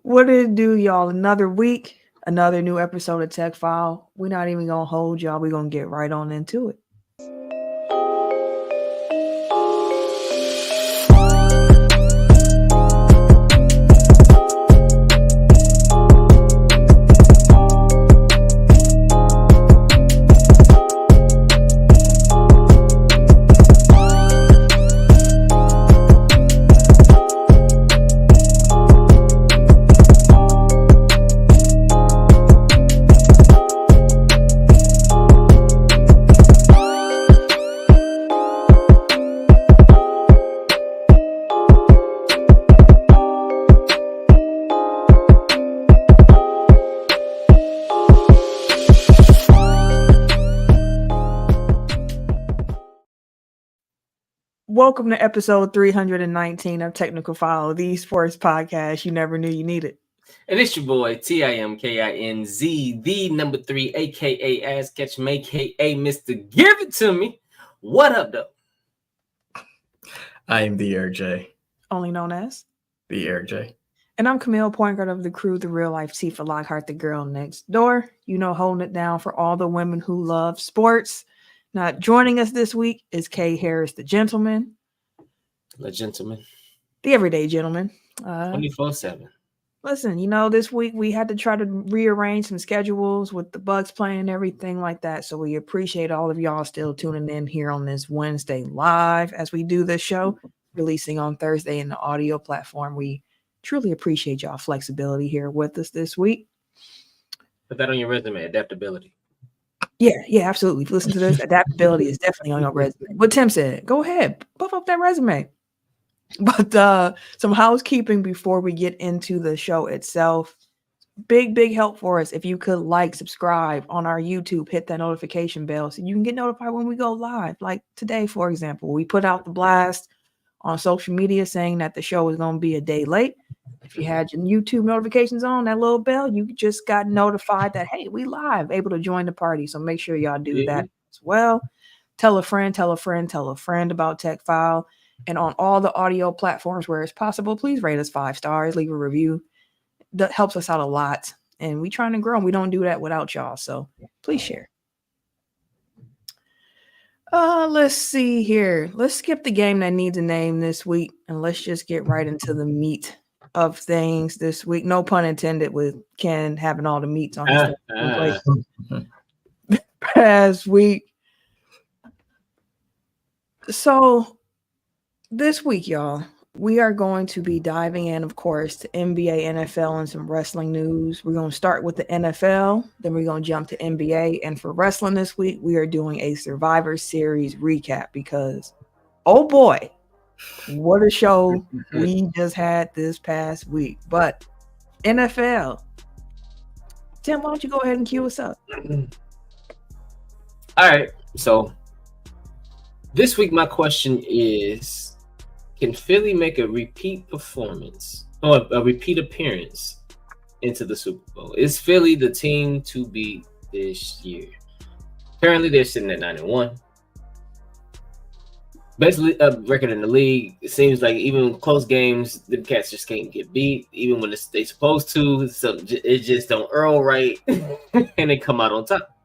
What did it do, y'all? Another week, another new episode of Tech File. We're not even gonna hold y'all. We're gonna get right on into it. Welcome to episode 319 of Technical File, the sports podcast you never knew you needed. And it's your boy, TIMKINZ, the number 3, a.k.a. Ass Catch him, a.k.a. Mr. Give It To Me. What up, though? I am the Eric J. Only known as The Eric J. And I'm Camille, point guard of the crew, the real life Tifa Lockhart, the girl next door. You know, holding it down for all the women who love sports. Not joining us this week is Kay Harris, the gentleman. The gentleman. The everyday gentleman. 24/7. Listen, you know, this week we had to try to rearrange some schedules with the Bucks playing and everything like that. So we appreciate all of y'all still tuning in here on this Wednesday live as we do this show, releasing on Thursday in the audio platform. We truly appreciate y'all flexibility here with us this week. Put that on your resume, adaptability. Yeah, absolutely. If you listen to this, adaptability is definitely on your resume. What Tim said, go ahead, buff up that resume. But some housekeeping before we get into the show itself. Big help for us if you could like, subscribe on our YouTube, hit that notification bell so you can get notified when we go live. Like today, for example, we put out the blast on social media saying that the show is going to be a day late. If you had your YouTube notifications on, that little bell, you just got notified that, hey, we live, able to join the party. So make sure y'all do that as well. Tell a friend about Tech File. And on all the audio platforms where it's possible, please rate us 5 stars, leave a review. That helps us out a lot. And we're trying to grow, and we don't do that without y'all. So please share. Let's see here. Let's skip the game that needs a name this week, and let's just get right into the meat of things this week. No pun intended with Ken having all the meats on his plate past week. So this week, y'all, we are going to be diving in, of course, to NBA, NFL, and some wrestling news. We're going to start with the NFL, then we're going to jump to NBA. And for wrestling this week, we are doing a Survivor Series recap because, oh boy, what a show we just had this past week. But NFL, Tim, why don't you go ahead and cue us up? All right, so this week my question is, can Philly make a repeat performance or a repeat appearance into the Super Bowl? Is Philly the team to beat this year? Currently, they're sitting at 9-1. Basically, a record in the league. It seems like even close games, the Cats just can't get beat, even when they're supposed to. So it just don't earl right, and they come out on top.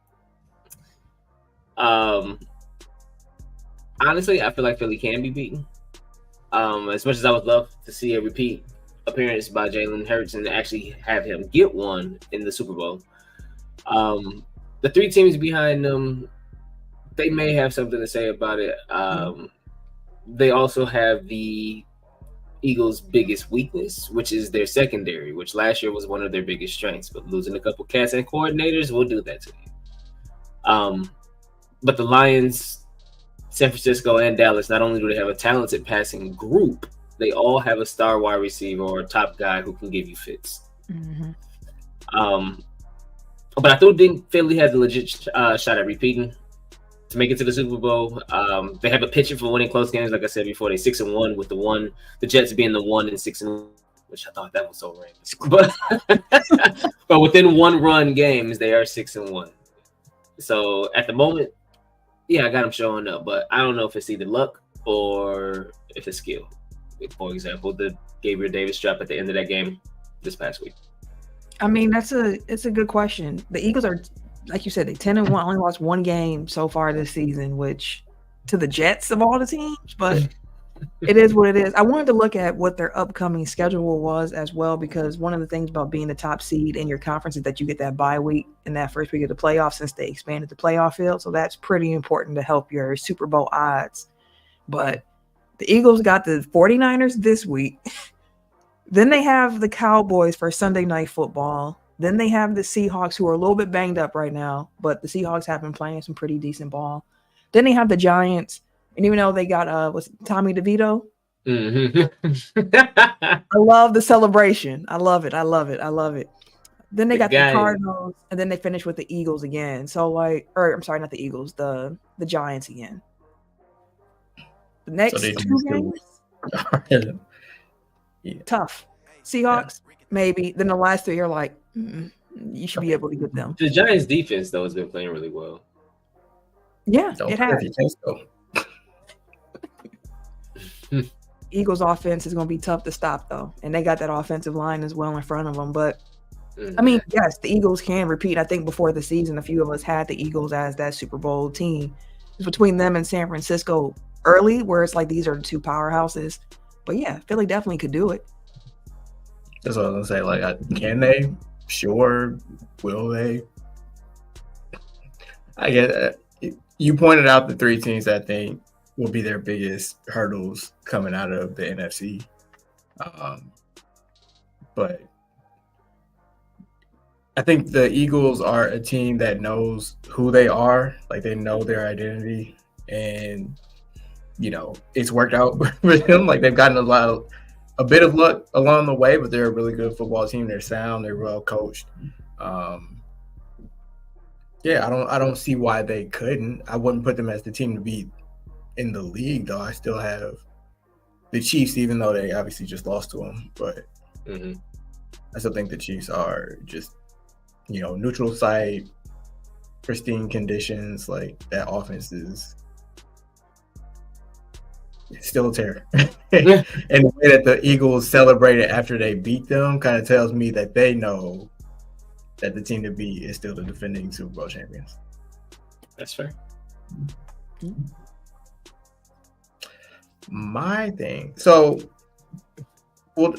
Honestly, I feel like Philly can be beaten. As much as I would love to see a repeat appearance by Jalen Hurts and actually have him get one in the Super Bowl, the 3 teams behind them, they may have something to say about it. They also have the Eagles' biggest weakness, which is their secondary, which last year was one of their biggest strengths. But losing a couple cats and coordinators will do that to you. But the Lions, San Francisco, and Dallas, not only do they have a talented passing group, they all have a star wide receiver or a top guy who can give you fits. But I do think Philly has a legit shot at repeating to make it to the Super Bowl. They have a pitcher for winning close games. Like I said before, they 6-1 with the Jets being the 1-6, which I thought that was so random. But within 1-run games, they are 6-1. So at the moment, yeah, I got them showing up, but I don't know if it's either luck or if it's skill. For example, the Gabriel Davis drop at the end of that game, this past week? I mean, it's a good question. The Eagles are, like you said, they 10-1, only lost one game so far this season, which to the Jets of all the teams, but it is what it is. I wanted to look at what their upcoming schedule was as well, because one of the things about being the top seed in your conference is that you get that bye week in that first week of the playoffs since they expanded the playoff field. So that's pretty important to help your Super Bowl odds. But the Eagles got the 49ers this week. Then they have the Cowboys for Sunday Night Football. Then they have the Seahawks, who are a little bit banged up right now, but the Seahawks have been playing some pretty decent ball. Then they have the Giants. And even though they got what's Tommy DeVito, I love the celebration. I love it. Then they got the Cardinals, and then they finish with the Eagles again. So I'm sorry, not the Eagles, the Giants again. The next two games, tough. Seahawks, maybe. Then the last three are like, you should be able to get them. The Giants defense though has been playing really well. Yeah, it has. Eagles offense is going to be tough to stop though, and they got that offensive line as well in front of them. But I mean, yes, the Eagles can repeat. I think before the season, a few of us had the Eagles as that Super Bowl team. It's between them and San Francisco early, where it's like these are the two powerhouses. But yeah, Philly definitely could do it. That's what I was gonna say. Like, can they? Sure. Will they? I get you pointed out the three teams that I think will be their biggest hurdles coming out of the NFC. But I think the Eagles are a team that knows who they are. Like, they know their identity, and it's worked out for them. Like, they've gotten a bit of luck along the way, but they're a really good football team. They're sound. They're well coached. I don't see why they couldn't. I wouldn't put them as the team to beat in the league, though. I still have the Chiefs, even though they obviously just lost to them. But I still think the Chiefs are just, neutral site, pristine conditions. Like, that offense is still a terror. And the way that the Eagles celebrated after they beat them kind of tells me that they know that the team to beat is still the defending Super Bowl champions. That's fair. My thing. So, well,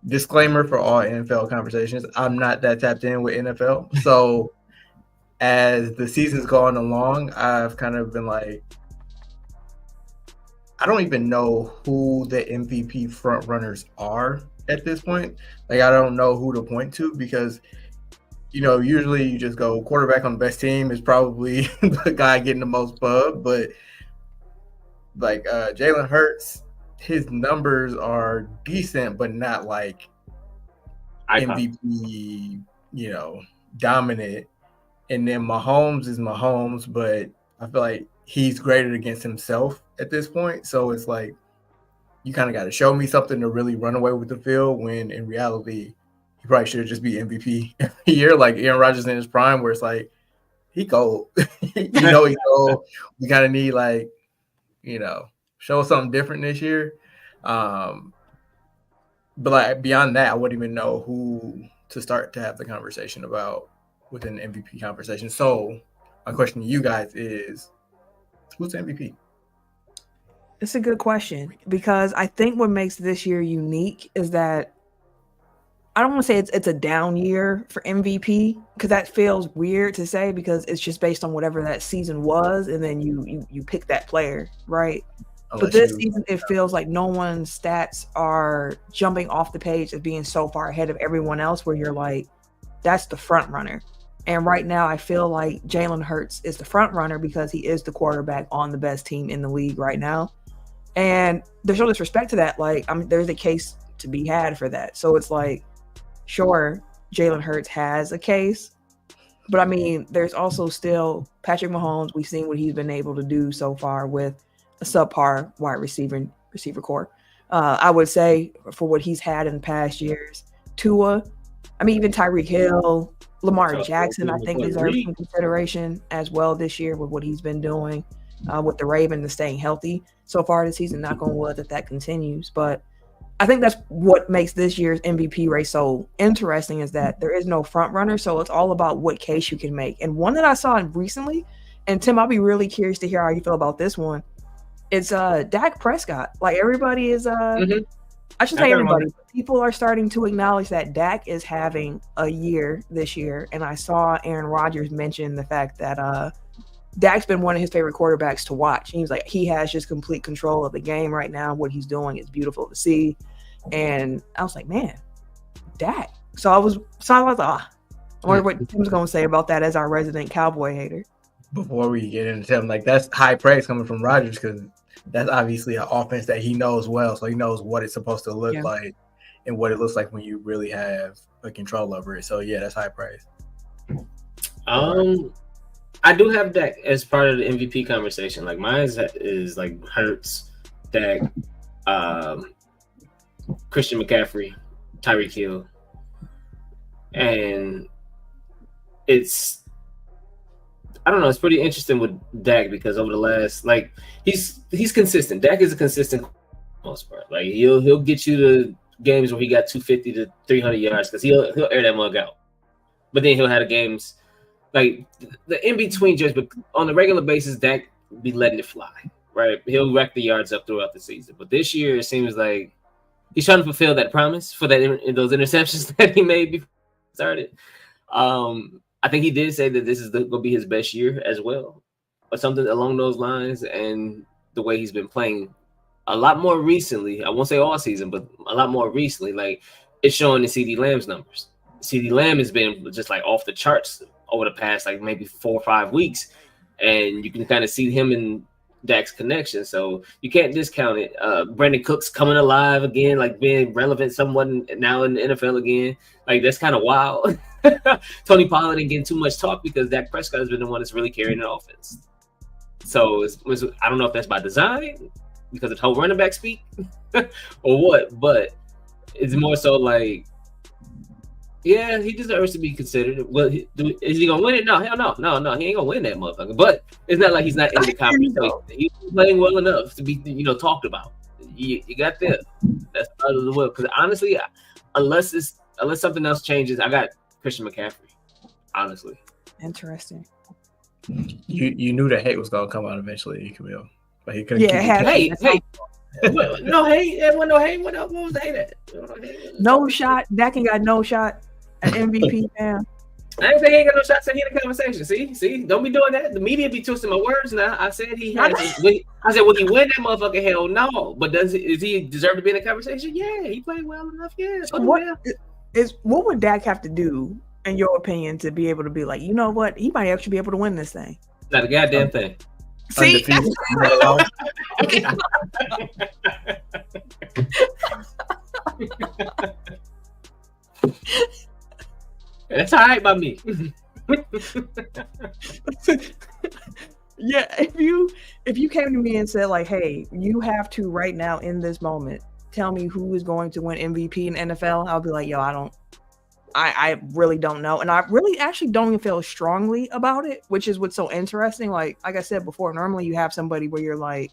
disclaimer for all NFL conversations, I'm not that tapped in with NFL. So as the season's gone along, I've kind of been like, I don't even know who the MVP front runners are at this point. Like, I don't know who to point to because, usually you just go quarterback on the best team is probably the guy getting the most pub. But like Jalen Hurts, his numbers are decent, but not like MVP, dominant. And then Mahomes is Mahomes, but I feel like he's graded against himself at this point. So it's like, you kind of got to show me something to really run away with the field, when in reality, he probably should just be MVP every year, like Aaron Rodgers in his prime, where it's like, he cold. He cold. We kind of need, like, show something different this year. But like, beyond that, I wouldn't even know who to start to have the conversation about with an MVP conversation. So my question to you guys is, who's the MVP? It's a good question, because I think what makes this year unique is that I don't want to say it's a down year for MVP, because that feels weird to say, because it's just based on whatever that season was, and then you pick that player, right? But this season, it feels like no one's stats are jumping off the page as being so far ahead of everyone else, where you're like, that's the front runner. And right now, I feel like Jalen Hurts is the front runner because he is the quarterback on the best team in the league right now. And there's no disrespect to that. Like, there's a case to be had for that. So it's like, sure, Jalen Hurts has a case, but I mean, there's also still Patrick Mahomes. We've seen what he's been able to do so far with a subpar wide receiver core. I would say for what he's had in past years. Tua, I mean, even Tyreek Hill, Lamar Jackson, I think deserves some consideration as well this year with what he's been doing with the Ravens and staying healthy so far this season. Knock on wood that continues. But I think that's what makes this year's MVP race so interesting is that there is no front runner. So it's all about what case you can make. And one that I saw recently, and Tim, I'll be really curious to hear how you feel about this one. It's Dak Prescott. Like everybody is I should say everybody. People are starting to acknowledge that Dak is having a year this year. And I saw Aaron Rodgers mention the fact that Dak's been one of his favorite quarterbacks to watch. He was like, he has just complete control of the game right now. What he's doing is beautiful to see. And I was like, man, Dak. So I was like, I wonder what Tim's going to say about that as our resident Cowboy hater. Before we get into him, like that's high praise coming from Rodgers because that's obviously an offense that he knows well. So he knows what it's supposed to look like and what it looks like when you really have a control over it. So yeah, that's high praise. I do have Dak as part of the MVP conversation. Like mine is like Hurts, Dak, Christian McCaffrey, Tyreek Hill, and it's I don't know. It's pretty interesting with Dak because over the last he's consistent. Dak is a consistent for the most part. Like he'll get you to games where he got 250 to 300 yards because he'll air that mug out. But then he'll have the games like the in between just but on a regular basis, Dak be letting it fly. Right, he'll rack the yards up throughout the season. But this year it seems like he's trying to fulfill that promise for those interceptions that he made before he started. I think he did say that this is going to be his best year as well, or something along those lines. And the way he's been playing a lot more recently, I won't say all season, but a lot more recently, like it's showing in CD Lamb's numbers. CD Lamb has been just like off the charts over the past like maybe 4 or 5 weeks, and you can kind of see him in Dak's connection, so you can't discount it. Brandon Cooks coming alive again, like being relevant somewhat now in the NFL again. Like that's kind of wild. Tony Pollard didn't get too much talk because Dak Prescott has been the one that's really carrying the offense. So I don't know if that's by design because of whole running back speak or what, but it's more so like, yeah, he deserves to be considered. Well, is he gonna win it? No, hell no, he ain't gonna win that motherfucker. But it's not like he's not in the conversation. He's playing well enough to be, talked about. You got that. That's part of the world. Because honestly, unless something else changes, I got Christian McCaffrey. Honestly, interesting. You knew the hate was gonna come out eventually, Camille, but he couldn't. Yeah, hate. No hate. There wasn't no hate. What was the hate at? No shot. Dak ain't got no shot at MVP now. I didn't say he ain't got no shot. Say he in the conversation. See, don't be doing that. The media be twisting my words now. I said he had. I said, will he win that motherfucker? Hell no. But does he deserve to be in the conversation? Yeah, he played well enough. Yeah. So what would Dak have to do, in your opinion, to be able to be like, you know what, he might actually be able to win this thing? Not a goddamn thing. See, that's all right by me. Yeah, if you came to me and said like, hey, you have to right now in this moment tell me who is going to win MVP in NFL, I'll be like, yo, I really don't know. And I really actually don't even feel strongly about it, which is what's so interesting. Like I said before, normally you have somebody where you're like,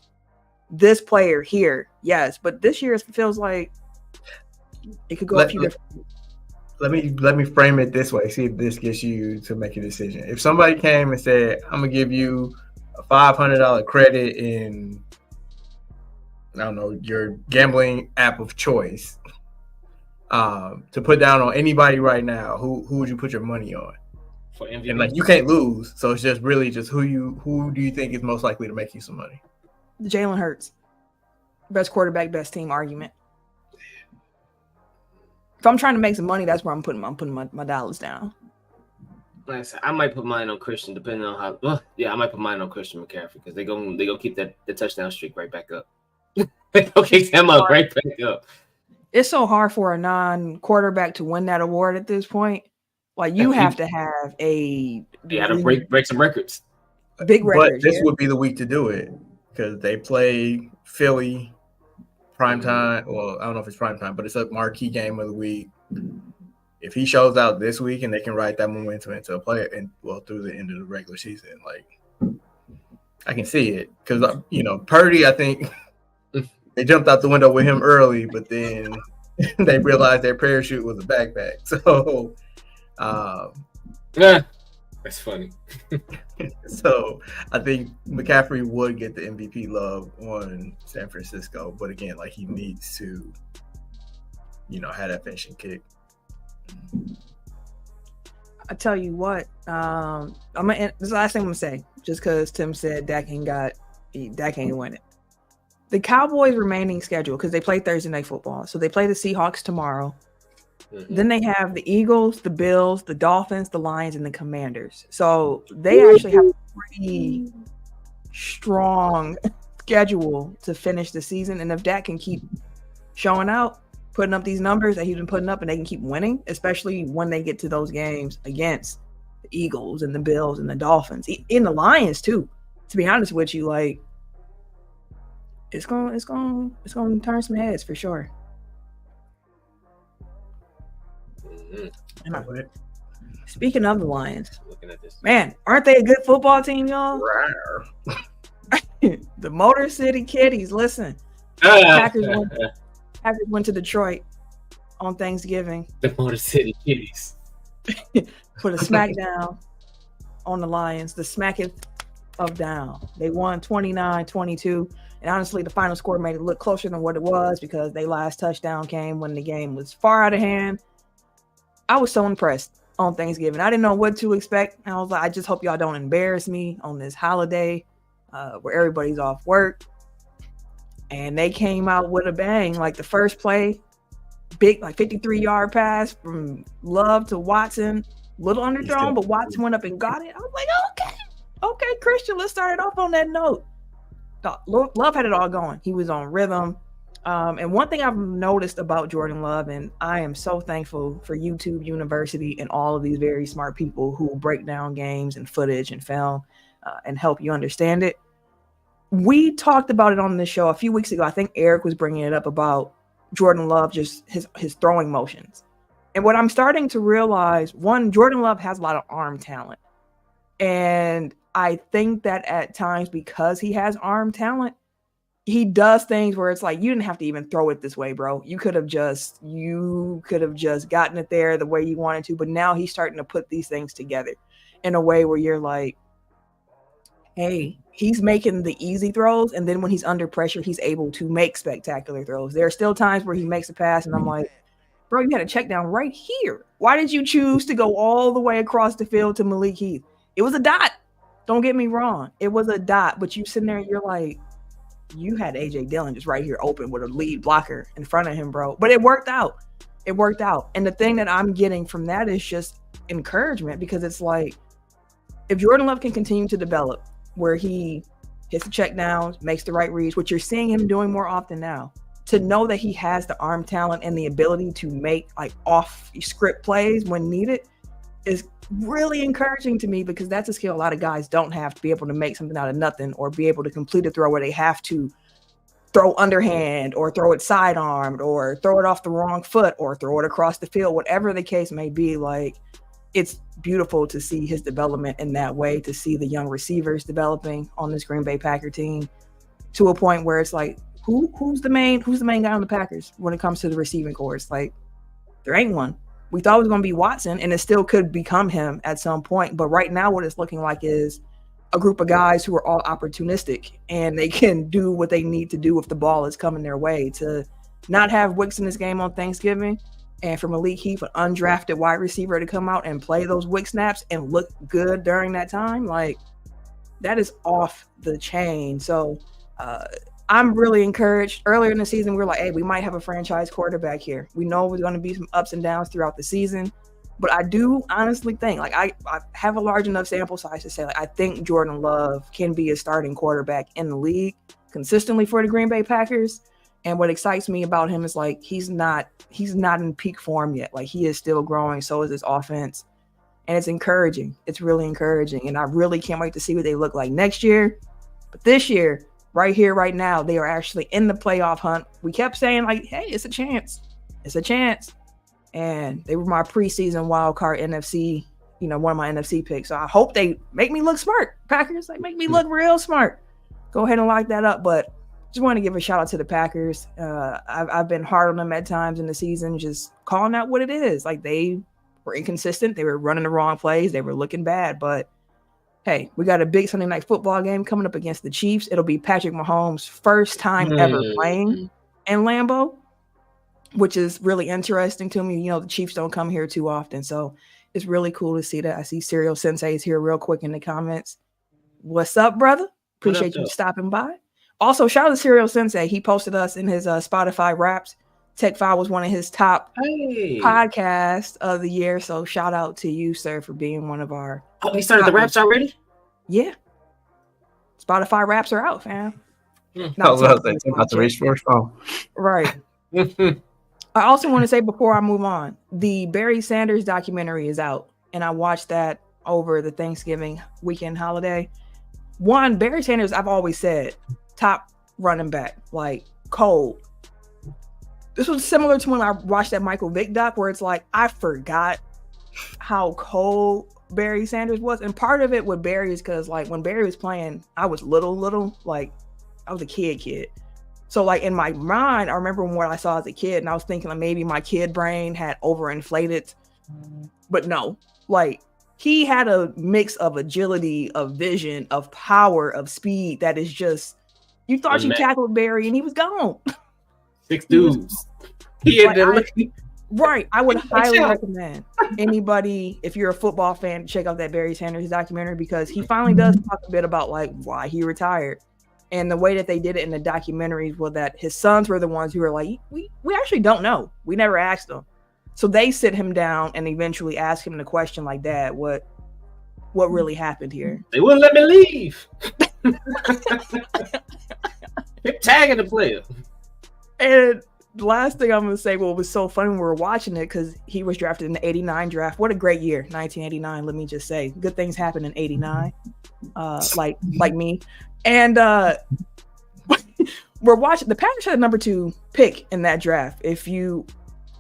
this player here, yes. But this year it feels like it could go a few different. Let me frame it this way. See if this gets you to make a decision. If somebody came and said, I'm going to give you a $500 credit in, I don't know, your gambling app of choice, to put down on anybody right now, who would you put your money on? For MVP? And like you can't lose, so it's just really just who do you think is most likely to make you some money? Jalen Hurts, best quarterback, best team argument. If I'm trying to make some money, that's where I'm putting my dollars down. Like I said, I might put mine on Christian, depending on how. Well, yeah, I might put mine on Christian McCaffrey because they gonna keep the touchdown streak right back up. They'll kick them up right back up. It's so hard for a non-quarterback to win that award at this point. Like you have to have a break some records. Big records. But this would be the week to do it because they play Philly prime time. Well, I don't know if it's prime time, but it's a marquee game of the week. If he shows out this week and they can ride that momentum into a play and through the end of the regular season, like I can see it because Purdy, I think They jumped out the window with him early, but then they realized their parachute was a backpack. So, yeah, that's funny. So I think McCaffrey would get the MVP love on San Francisco, but again, like he needs to, have that finishing kick. I tell you what, this is the last thing I'm gonna say, just because Tim said Dak ain't win it. The Cowboys' remaining schedule, because they play Thursday Night Football, so they play the Seahawks tomorrow. Mm-hmm. Then they have the Eagles, the Bills, the Dolphins, the Lions, and the Commanders. So they actually have a pretty strong schedule to finish the season. And if Dak can keep showing out, putting up these numbers that he's been putting up, and they can keep winning, especially when they get to those games against the Eagles and the Bills and the Dolphins, in the Lions too. To be honest with you, like it's going to turn some heads for sure. Mm-hmm. Speaking of the Lions, looking at this, man, aren't they a good football team, y'all? The Motor City Kitties. Listen, Packers went to Detroit on Thanksgiving. The Motor City Kitties put a smackdown on the Lions. The smacketh of down. They won 29-22. And honestly, the final score made it look closer than what it was because their last touchdown came when the game was far out of hand. I was so impressed on Thanksgiving. I didn't know what to expect. I was like, I just hope y'all don't embarrass me on this holiday where everybody's off work. And they came out with a bang. Like the first play, big, like 53-yard pass from Love to Watson. Little underthrown, but Watson went up and got it. I was like, okay, Christian, let's start it off on that note. Love had it all going. He was on rhythm. And one thing I've noticed about Jordan Love, and I am so thankful for YouTube University and all of these very smart people who break down games and footage and film and help you understand it. We talked about it on this show a few weeks ago. I think Eric was bringing it up about Jordan Love, just his throwing motions. And what I'm starting to realize, one, Jordan Love has a lot of arm talent. And I think that at times, because he has arm talent, he does things where it's like, you didn't have to even throw it this way, bro. You could have just gotten it there the way you wanted to. But now he's starting to put these things together in a way where you're like, hey, he's making the easy throws. And then when he's under pressure, he's able to make spectacular throws. There are still times where he makes a pass and I'm like, bro, you had a check down right here. Why did you choose to go all the way across the field to Malik Heath? It was a dot. Don't get me wrong. It was a dot, but you sitting there and you're like, you had AJ Dillon just right here open with a lead blocker in front of him, bro. But it worked out. And the thing that I'm getting from that is just encouragement, because it's like, if Jordan Love can continue to develop where he hits the check downs, makes the right reads, which you're seeing him doing more often now, to know that he has the arm talent and the ability to make like off script plays when needed is really encouraging to me, because that's a skill a lot of guys don't have, to be able to make something out of nothing or be able to complete a throw where they have to throw underhand or throw it sidearmed or throw it off the wrong foot or throw it across the field, whatever the case may be. Like, it's beautiful to see his development in that way, to see the young receivers developing on this Green Bay Packer team to a point where it's like, who's the main guy on the Packers when it comes to the receiving corps? It's like, there ain't one. We thought it was going to be Watson, and it still could become him at some point. But right now what it's looking like is a group of guys who are all opportunistic, and they can do what they need to do if the ball is coming their way. To not have Wicks in this game on Thanksgiving, and for Malik Heath, an undrafted wide receiver, to come out and play those Wick snaps and look good during that time, like, that is off the chain. So I'm really encouraged. Earlier in the season, we were like, hey, we might have a franchise quarterback here. We know there's going to be some ups and downs throughout the season. But I do honestly think, like, I have a large enough sample size to say, like, I think Jordan Love can be a starting quarterback in the league consistently for the Green Bay Packers. And what excites me about him is, like, he's not in peak form yet. Like, he is still growing. So is his offense. And it's encouraging. It's really encouraging. And I really can't wait to see what they look like next year. But this year, right here, right now, they are actually in the playoff hunt. We kept saying, like, hey, it's a chance. It's a chance. And they were my preseason wild card NFC, one of my NFC picks. So I hope they make me look smart. Packers, like, make me look real smart. Go ahead and lock that up. But just want to give a shout out to the Packers. I've been hard on them at times in the season, just calling out what it is. Like, they were inconsistent. They were running the wrong plays. They were looking bad. But, hey, we got a big Sunday night football game coming up against the Chiefs. It'll be Patrick Mahomes' first time ever playing in Lambeau, which is really interesting to me. You know, the Chiefs don't come here too often. So it's really cool to see that. I see Serial Sensei is here real quick in the comments. What's up, brother? Appreciate you stopping by. Also, shout out to Serial Sensei. He posted us in his Spotify Wraps. Tech File was one of his top podcasts of the year. So shout out to you, sir, for being one of our. Oh, he started the Wraps already? Yeah. Spotify Wraps are out, fam. I was about to reach for his phone. Right. I also want to say before I move on, the Barry Sanders documentary is out, and I watched that over the Thanksgiving weekend holiday. One, Barry Sanders, I've always said, top running back, like cold. This was similar to when I watched that Michael Vick doc, where it's like, I forgot how cold Barry Sanders was. And part of it with Barry is because, like, when Barry was playing, I was little, like, I was a kid. So, like, in my mind, I remember what I saw as a kid, and I was thinking like maybe my kid brain had overinflated. But no, like, he had a mix of agility, of vision, of power, of speed that is just, you thought you tackled Barry and he was gone. 6 dudes. Right. I would highly recommend anybody, if you're a football fan, check out that Barry Sanders documentary, because he finally does talk a bit about like why he retired. And the way that they did it in the documentaries was that his sons were the ones who were like, we actually don't know. We never asked them. So they sit him down and eventually ask him the question like, Dad, what really happened here? They wouldn't let me leave. They're tagging the player. And the last thing I'm going to say, well, it was so funny when we were watching it, because he was drafted in the 89 draft. What a great year, 1989. Let me just say, good things happen in 89, like me. And we're watching, the Packers had a number 2 pick in that draft. If you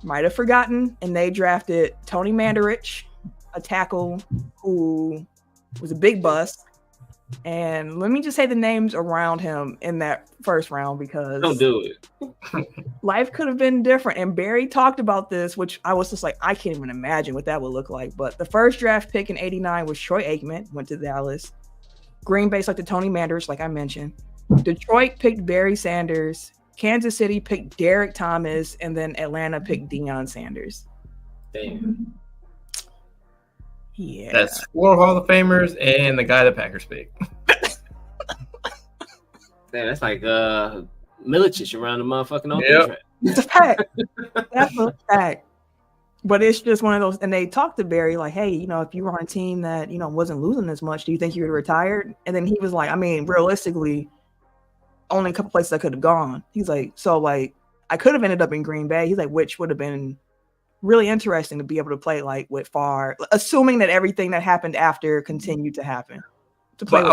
might have forgotten, and they drafted Tony Mandarich, a tackle who was a big bust. And let me just say the names around him in that first round, because don't do it. Life could have been different. And Barry talked about this, which I was just like, I can't even imagine what that would look like. But the first draft pick in 89 was Troy Aikman, went to Dallas. Green Bay selected Tony Mandarich, like I mentioned. Detroit picked Barry Sanders. Kansas City picked Derek Thomas, and then Atlanta picked Deion Sanders. Damn. Yeah. That's 4 Hall of Famers and the guy the Packers picked. Damn, that's like Milicic around the motherfucking old Yep. It's a fact. That's a fact. But it's just one of those, and they talked to Barry like, hey, you know, if you were on a team that, you know, wasn't losing as much, do you think you would have retired? And then he was like, I mean, realistically, only a couple places I could have gone. He's like, so like, I could have ended up in Green Bay. He's like, which would have been really interesting to be able to play like with Favre, assuming that everything that happened after continued to happen. To play But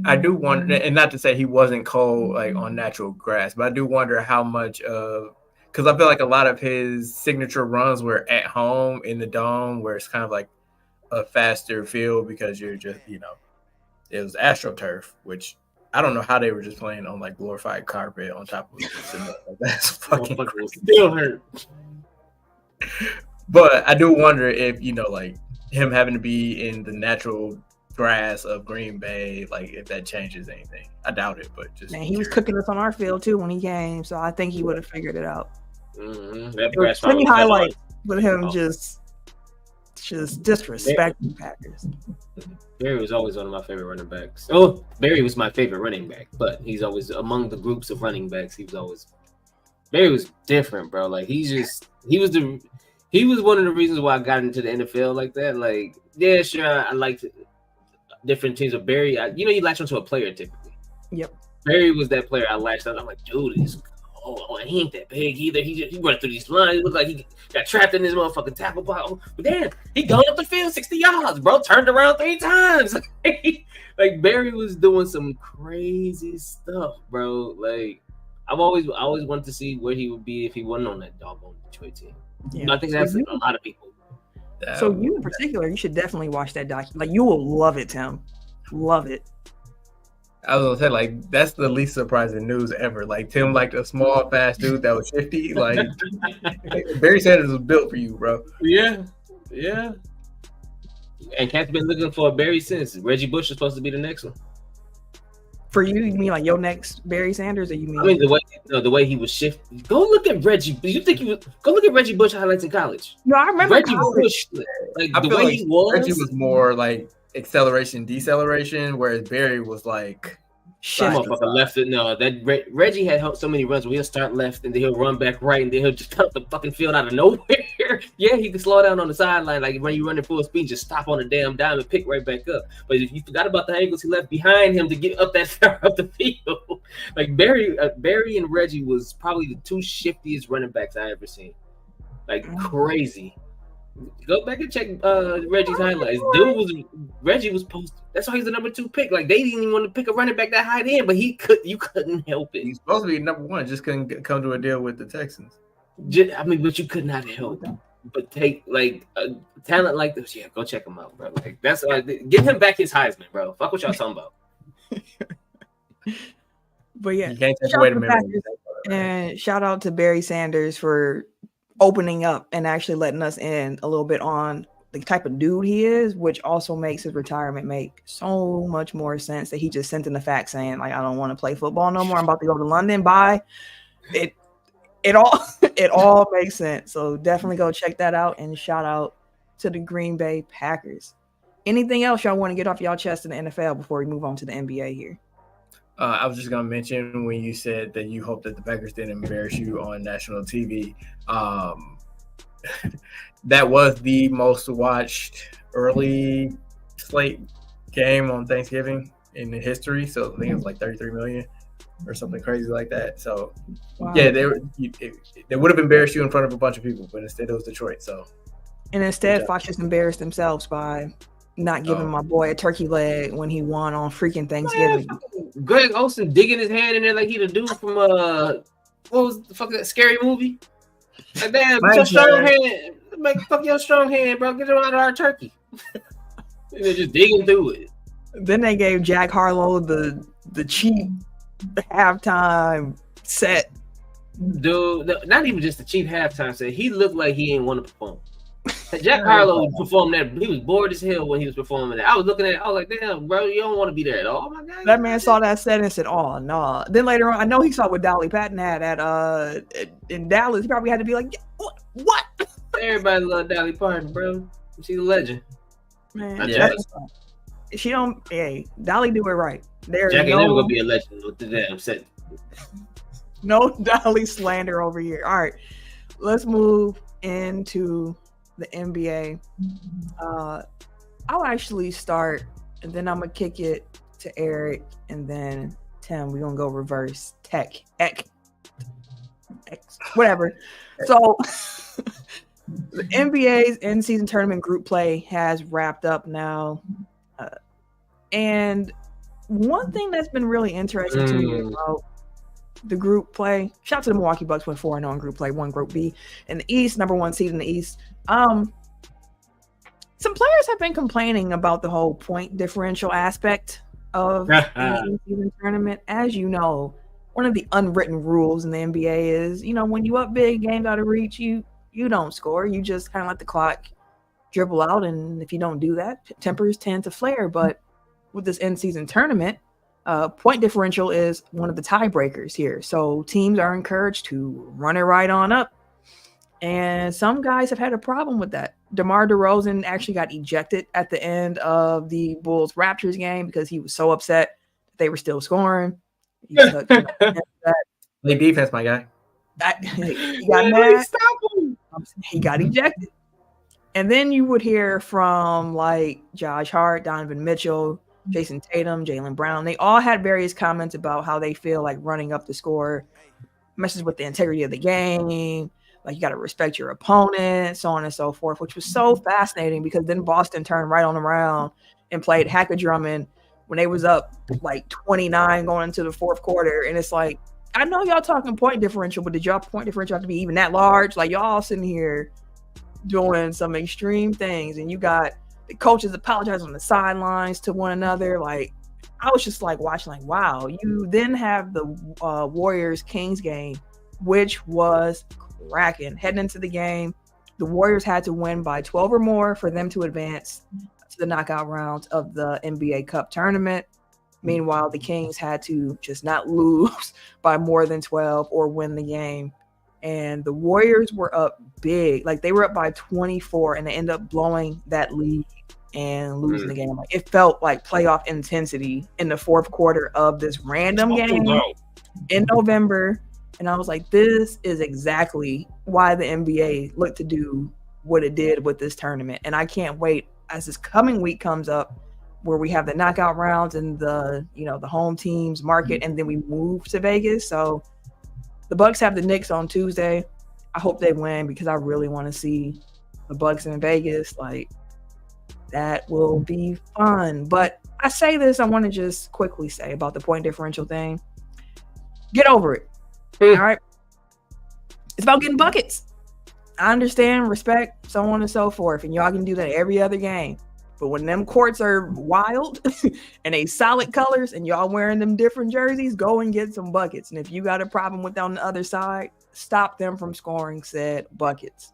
I do wonder, and not to say he wasn't cold like on natural grass, but I do wonder how much of, because I feel like a lot of his signature runs were at home in the dome, where it's kind of like a faster field because you're just, you know, it was AstroTurf, which I don't know how they were just playing on like glorified carpet on top of it. That's fucking crazy. Still hurt. But I do wonder if, you know, like him having to be in the natural grass of Green Bay, like if that changes anything. I doubt it, but just he was cooking us on our field too when he came, so I think he would have figured it out. That Plenty highlights with him just disrespecting Packers. Barry was always one of my favorite running backs. Oh, Barry was my favorite running back, but he's always among the groups of running backs. Barry was different, bro. Like he was one of the reasons why I got into the NFL like that. Like, yeah, sure, I liked different teams, but Barry, you latch onto a player typically. Yep. Barry was that player I latched on. I'm like, dude, he ain't that big either. He run through these lines. It looked like he got trapped in this motherfucking tackle box. But damn, he going up the field 60 yards, bro. Turned around 3 times. Like Barry was doing some crazy stuff, bro. Like I always wanted to see where he would be if he wasn't on that doggone Detroit team. Yeah. I think that's a lot of people. So you in particular, you should definitely watch that documentary. Like you will love it, Tim. Love it. I was gonna say, like, that's the least surprising news ever. Like, Tim liked a small, fast dude that was shifty. Like, Barry Sanders was built for you, bro. Yeah. And Cat's been looking for a Barry since. Reggie Bush is supposed to be the next one. For you mean like your next Barry Sanders, or you mean? I mean the way he was shifting. Go look at Reggie. You think he was? Go look at Reggie Bush highlights in college. No, I remember Reggie Bush. Like I the feel way like he was. Reggie was more like acceleration, deceleration, whereas Barry was like Shit. Motherfucker left it. No, that Reggie had so many runs where he'll start left and then he'll run back right and then he'll just cut the fucking field out of nowhere. Yeah, he can slow down on the sideline like when you running full speed, just stop on a damn dime and pick right back up. But if you forgot about the angles he left behind him to get up that far up the field, like Barry and Reggie was probably the two shiftiest running backs I ever seen. Like crazy. Go back and check Reggie's highlights. Reggie was posted. That's why he's the number 2 pick. Like they didn't even want to pick a running back that high end, but you couldn't help it. He's supposed to be number 1, just couldn't come to a deal with the Texans. But you could not help but take like a talent like this. Yeah, go check him out, bro. Like that's get him back his Heisman, bro. Fuck what y'all talking about. But yeah, you can't take away the memory. And shout out to Barry Sanders for opening up and actually letting us in a little bit on the type of dude he is, which also makes his retirement make so much more sense that he just sent in the fax saying, like, I don't want to play football no more. I'm about to go to London. Bye. It all makes sense. So definitely go check that out and shout out to the Green Bay Packers. Anything else y'all want to get off y'all chest in the NFL before we move on to the NBA here? I was just going to mention when you said that you hope that the Packers didn't embarrass you on national TV. That was the most watched early slate game on Thanksgiving in the history. So I think it was like 33 million or something crazy like that. So, wow. Yeah, they would have embarrassed you in front of a bunch of people, but instead it was Detroit. So, and instead, Fox just embarrassed themselves by not giving my boy a turkey leg when he won on freaking Thanksgiving. Greg Olsen digging his hand in there like he the dude from what was the fuck that scary movie? Like, damn, your strong hand, fuck your strong hand, bro. Get him out of our turkey. And they're just digging through it. Then they gave Jack Harlow the cheap halftime set. Dude, not even just the cheap halftime set. He looked like he didn't want to perform. Jack Harlow performed that. He was bored as hell when he was performing that. I was looking at it. I was like, damn, bro, you don't want to be there at all. Oh my God. That man saw that set and said, oh, no. Then later on, I know he saw what Dolly Parton had in Dallas. He probably had to be like, what? Everybody love Dolly Parton, bro. She's a legend. Man, Dolly do it right. Jack ain't never gonna be a legend with the damn set. No Dolly slander over here. All right, let's move into the NBA. I'll actually start, and then I'm gonna kick it to Eric, and then Tim. We're gonna go reverse whatever. So the NBA's in-season tournament group play has wrapped up now, and one thing that's been really interesting to me about the group play. Shout out to the Milwaukee Bucks, went 4-0 in group play, won Group B in the East, number 1 seed in the East. Some players have been complaining about the whole point differential aspect of the in-season tournament. As you know, one of the unwritten rules in the NBA is, when you up big, game's out of reach, you don't score. You just kind of let the clock dribble out, and if you don't do that, tempers tend to flare. But with this in-season tournament, point differential is one of the tiebreakers here. So teams are encouraged to run it right on up. And some guys have had a problem with that. DeMar DeRozan actually got ejected at the end of the Bulls-Raptors game because he was so upset that they were still scoring. Play defense, my guy. He got mad. He got ejected. And then you would hear from like Josh Hart, Donovan Mitchell, Jason Tatum, Jaylen Brown. They all had various comments about how they feel like running up the score messes with the integrity of the game. Like, you got to respect your opponent, so on and so forth, which was so fascinating because then Boston turned right on around and played Hack-a-Drummond when they was up like 29 going into the fourth quarter. And it's like, I know y'all talking point differential, but did y'all point differential have to be even that large? Like, y'all sitting here doing some extreme things, and you got the coaches apologizing on the sidelines to one another. Like, I was just like watching, like, wow. You then have the Warriors Kings game, which was cracking. Heading into the game, the Warriors had to win by 12 or more for them to advance to the knockout rounds of the NBA Cup tournament. Meanwhile, the Kings had to just not lose by more than 12 or win the game. And the Warriors were up big. Like, they were up by 24, and they ended up blowing that lead and losing the game. Like, it felt like playoff intensity in the fourth quarter of this random game in November. And I was like, this is exactly why the NBA looked to do what it did with this tournament. And I can't wait as this coming week comes up, where we have the knockout rounds and the home teams market, and then we move to Vegas. So the Bucks have the Knicks on Tuesday. I hope they win, because I really want to see the Bucks in Vegas. Like, that will be fun. But I say this, I want to just quickly say about the point differential thing. Get over it. All right. It's about getting buckets. I understand, respect, so on and so forth. And y'all can do that every other game. But when them courts are wild and they solid colors and y'all wearing them different jerseys, go and get some buckets. And if you got a problem with on the other side, stop them from scoring said buckets.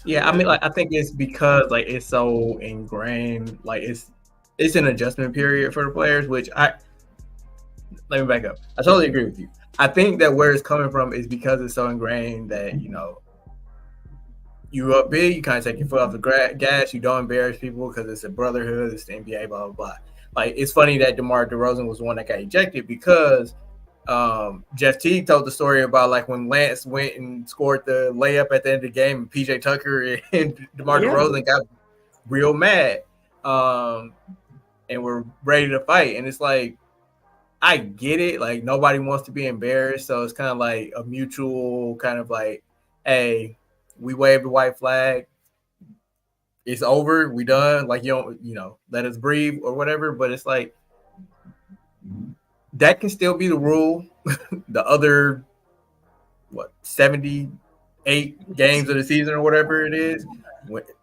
Yeah, I mean, like, I think it's because, like, it's so ingrained. Like, it's an adjustment period for the players, which let me back up. I totally agree with you. I think that where it's coming from is because it's so ingrained that, you up big, you kind of take your foot off the gas, you don't embarrass people because it's a brotherhood, it's the NBA, blah, blah, blah. Like, it's funny that DeMar DeRozan was the one that got ejected, because Jeff Teague told the story about, like, when Lance went and scored the layup at the end of the game, and PJ Tucker and DeMar DeRozan got real mad and were ready to fight. And it's like, I get it. Like, nobody wants to be embarrassed. So it's kind of like a mutual kind of like, hey, we waved the white flag. It's over. We done. Like, you don't, let us breathe or whatever. But it's like, that can still be the rule. The other, 78 games of the season or whatever it is.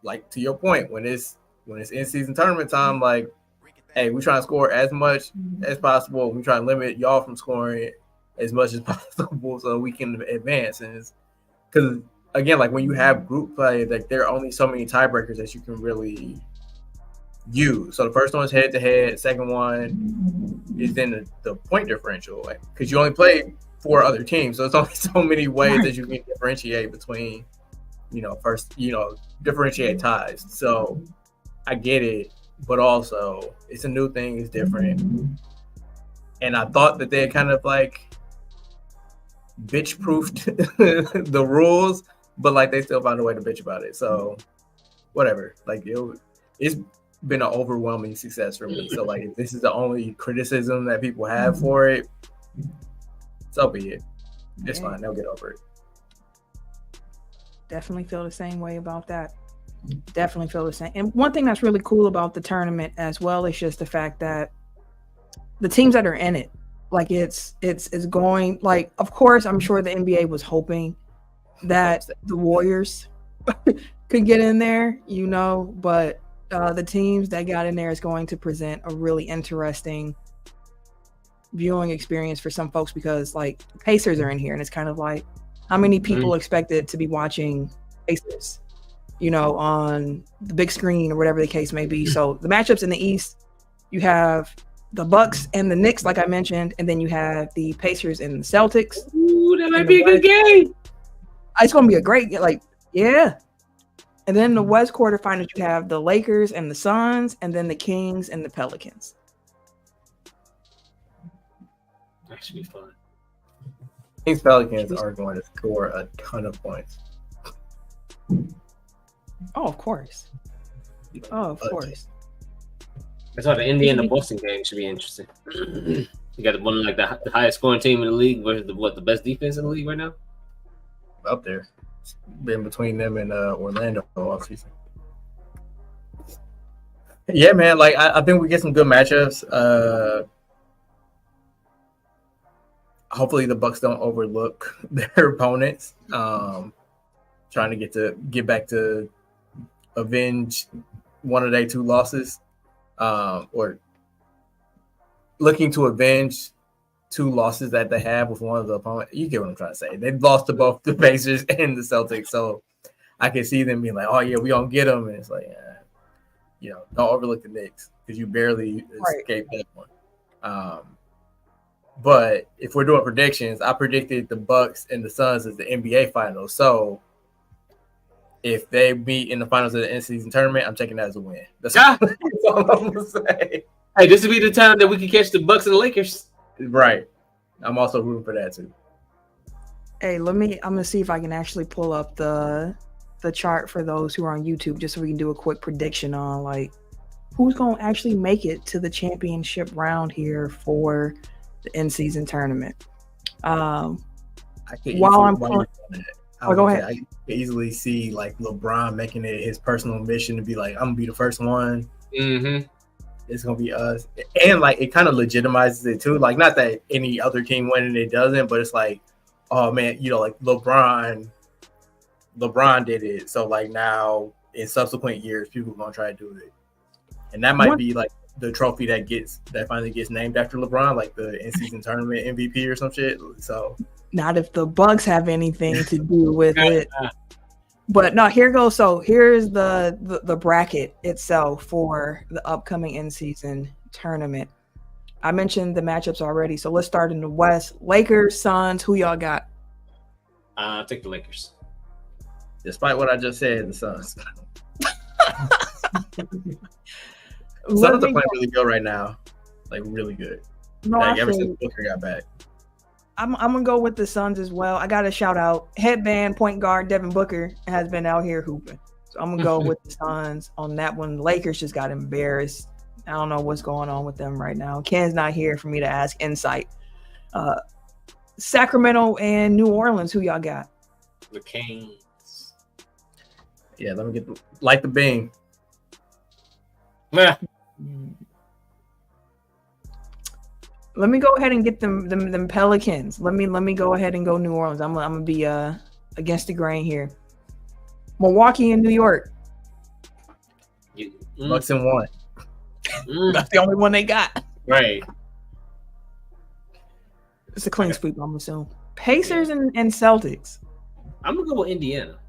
Like, to your point, when it's in-season tournament time, like, hey, we trying to score as much as possible. We trying to limit y'all from scoring as much as possible so we can advance. And it's because, again, like, when you have group play, like, there are only so many tiebreakers that you can really use. So the first one's head-to-head. Second one is then the point differential, like, because you only play 4 other teams. So it's only so many ways that you can differentiate between, differentiate ties. So I get it. But also, it's a new thing, it's different. And I thought that they kind of, like, bitch-proofed the rules, but, like, they still found a way to bitch about it. So, whatever. Like, it's been an overwhelming success for me. So, like, if this is the only criticism that people have for it, so be it. It's fine. They'll get over it. Definitely feel the same way about that. Definitely feel the same. And one thing that's really cool about the tournament as well is just the fact that the teams that are in it, like, it's going, like, of course, I'm sure the NBA was hoping that the Warriors could get in there, but the teams that got in there is going to present a really interesting viewing experience for some folks, because, like, Pacers are in here, and it's kind of like, how many people expected to be watching Pacers, on the big screen or whatever the case may be. So the matchups in the East, you have the Bucks and the Knicks, like I mentioned, and then you have the Pacers and the Celtics. Ooh, that might be a good game. It's going to be a great, yeah. And then the West quarterfinals, you have the Lakers and the Suns, and then the Kings and the Pelicans. That should be fun. Kings Pelicans are going to score a ton of points. Oh, of course. Of course. That's why the Indiana Boston game should be interesting. You got one like the highest scoring team in the league versus the best defense in the league right now. Up there, it's been between them and Orlando all season. Yeah, man. Like, I think we get some good matchups. Hopefully, the Bucks don't overlook their opponents. Trying to get back to avenge one of their 2 losses or looking to avenge 2 losses that they have with one of the opponents. You get what I'm trying to say. They've lost to both the Pacers and the Celtics, so I can see them being like, "Oh yeah, we gonna get them," and it's like, don't overlook the Knicks because you barely escaped that one. But if we're doing predictions, I predicted the Bucks and the Suns as the NBA Finals. So if they meet in the finals of the in-season tournament, I'm taking that as a win. That's all I'm gonna say. Hey, this would be the time that we can catch the Bucks and the Lakers. Right. I'm also rooting for that too. Hey, I'm gonna see if I can actually pull up the chart for those who are on YouTube, just so we can do a quick prediction on like who's gonna actually make it to the championship round here for the in-season tournament. Go ahead. I can easily see like LeBron making it his personal mission to be like, I'm gonna be the first one. Mm-hmm. It's gonna be us, and like it kind of legitimizes it too. Like, not that any other team winning it doesn't, but it's like, oh man, like LeBron did it, so like now in subsequent years, people are gonna try to do it, and that might be like the trophy that finally gets named after LeBron, like the in-season tournament MVP or some shit. So not if the Bucks have anything to do with it. But no, here goes. So here's the bracket itself for the upcoming in-season tournament. I mentioned the matchups already, so let's start in the West. Lakers, Suns, who y'all got? I'll take the Lakers. Despite what I just said, the Suns. Suns are playing really good right now. Like, really good. No, like, ever since Booker got back. I'm gonna go with the Suns as well. I gotta shout out headband point guard Devin Booker has been out here hooping, so I'm gonna go with the Suns on that one. Lakers just got embarrassed. I don't know what's going on with them right now. Ken's not here for me to ask insight. Sacramento and New Orleans, who y'all got? The Kings. Yeah, let me get the Bing. Yeah. Let me go ahead and get them Pelicans. Let me go ahead and go New Orleans. I'm gonna be against the grain here. Milwaukee and New York. Bucks and 1. That's the only one they got. Right. It's a clean sweep, I'm assuming. Pacers and Celtics. I'm gonna go with Indiana.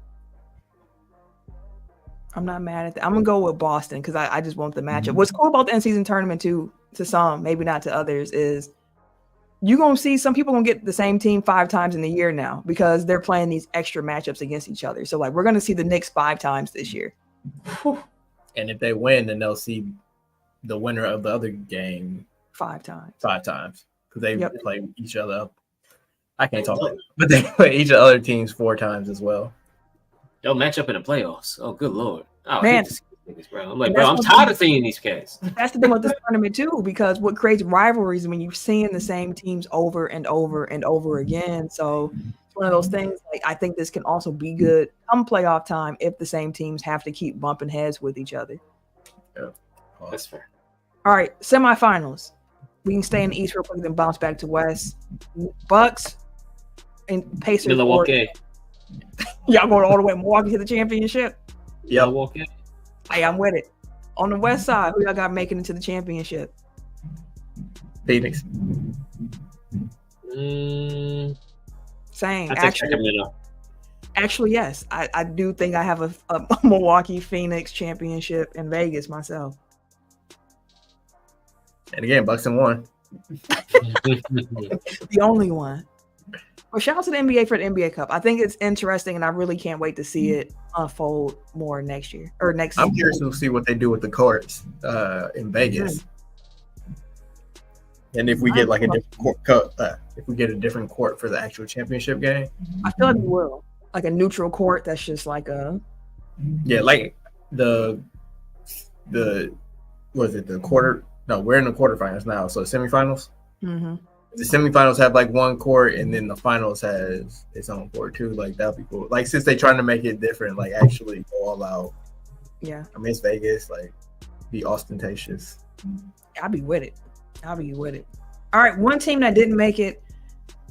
I'm not mad at that. I'm gonna go with Boston because I just want the matchup. What's cool about the in-season tournament too, to some, maybe not to others, is you're gonna see some people gonna get the same team 5 times in the year now because they're playing these extra matchups against each other. So like we're gonna see the Knicks 5 times this year. And if they win, then they'll see the winner of the other game 5 times. 5 times because they play each other up. I can't talk, but they play each of the other teams 4 times as well. They'll match up in the playoffs. Oh, good lord! Oh, man, I hate to see these, bro. I'm like, bro, I'm tired of seeing these cats. That's the thing with this tournament too, because what creates rivalries is when you're seeing the same teams over and over and over again. So it's one of those things. Like I think this can also be good come playoff time if the same teams have to keep bumping heads with each other. Yeah, that's fair. All right, semifinals. We can stay in the East real quick, then bounce back to West. Bucks and Pacers. Milwaukee. Y'all going all the way Milwaukee to the championship? Yeah, Milwaukee. Hey, I'm with it. On the West side, who y'all got making it to the championship? Phoenix. Same. Actually, yes. I do think I have a Milwaukee Phoenix championship in Vegas myself. And again, Bucks and 1. The only one. Well, shout out to the NBA for the NBA Cup. I think it's interesting, and I really can't wait to see it unfold more next year or next. I'm curious to see what they do with the courts in Vegas, and if we get like a different court, if we get a different court for the actual championship game. I feel like we will, like a neutral court that's just like a. Yeah, like the was it the quarter? No, we're in the quarterfinals now, so semifinals. Mm-hmm. The semifinals have like one court, and then the finals has its own court too. Like that'd be cool. Like since they're trying to make it different, like actually go all out. Yeah, I mean it's Vegas, like be ostentatious. I'll be with it. All right, one team that didn't make it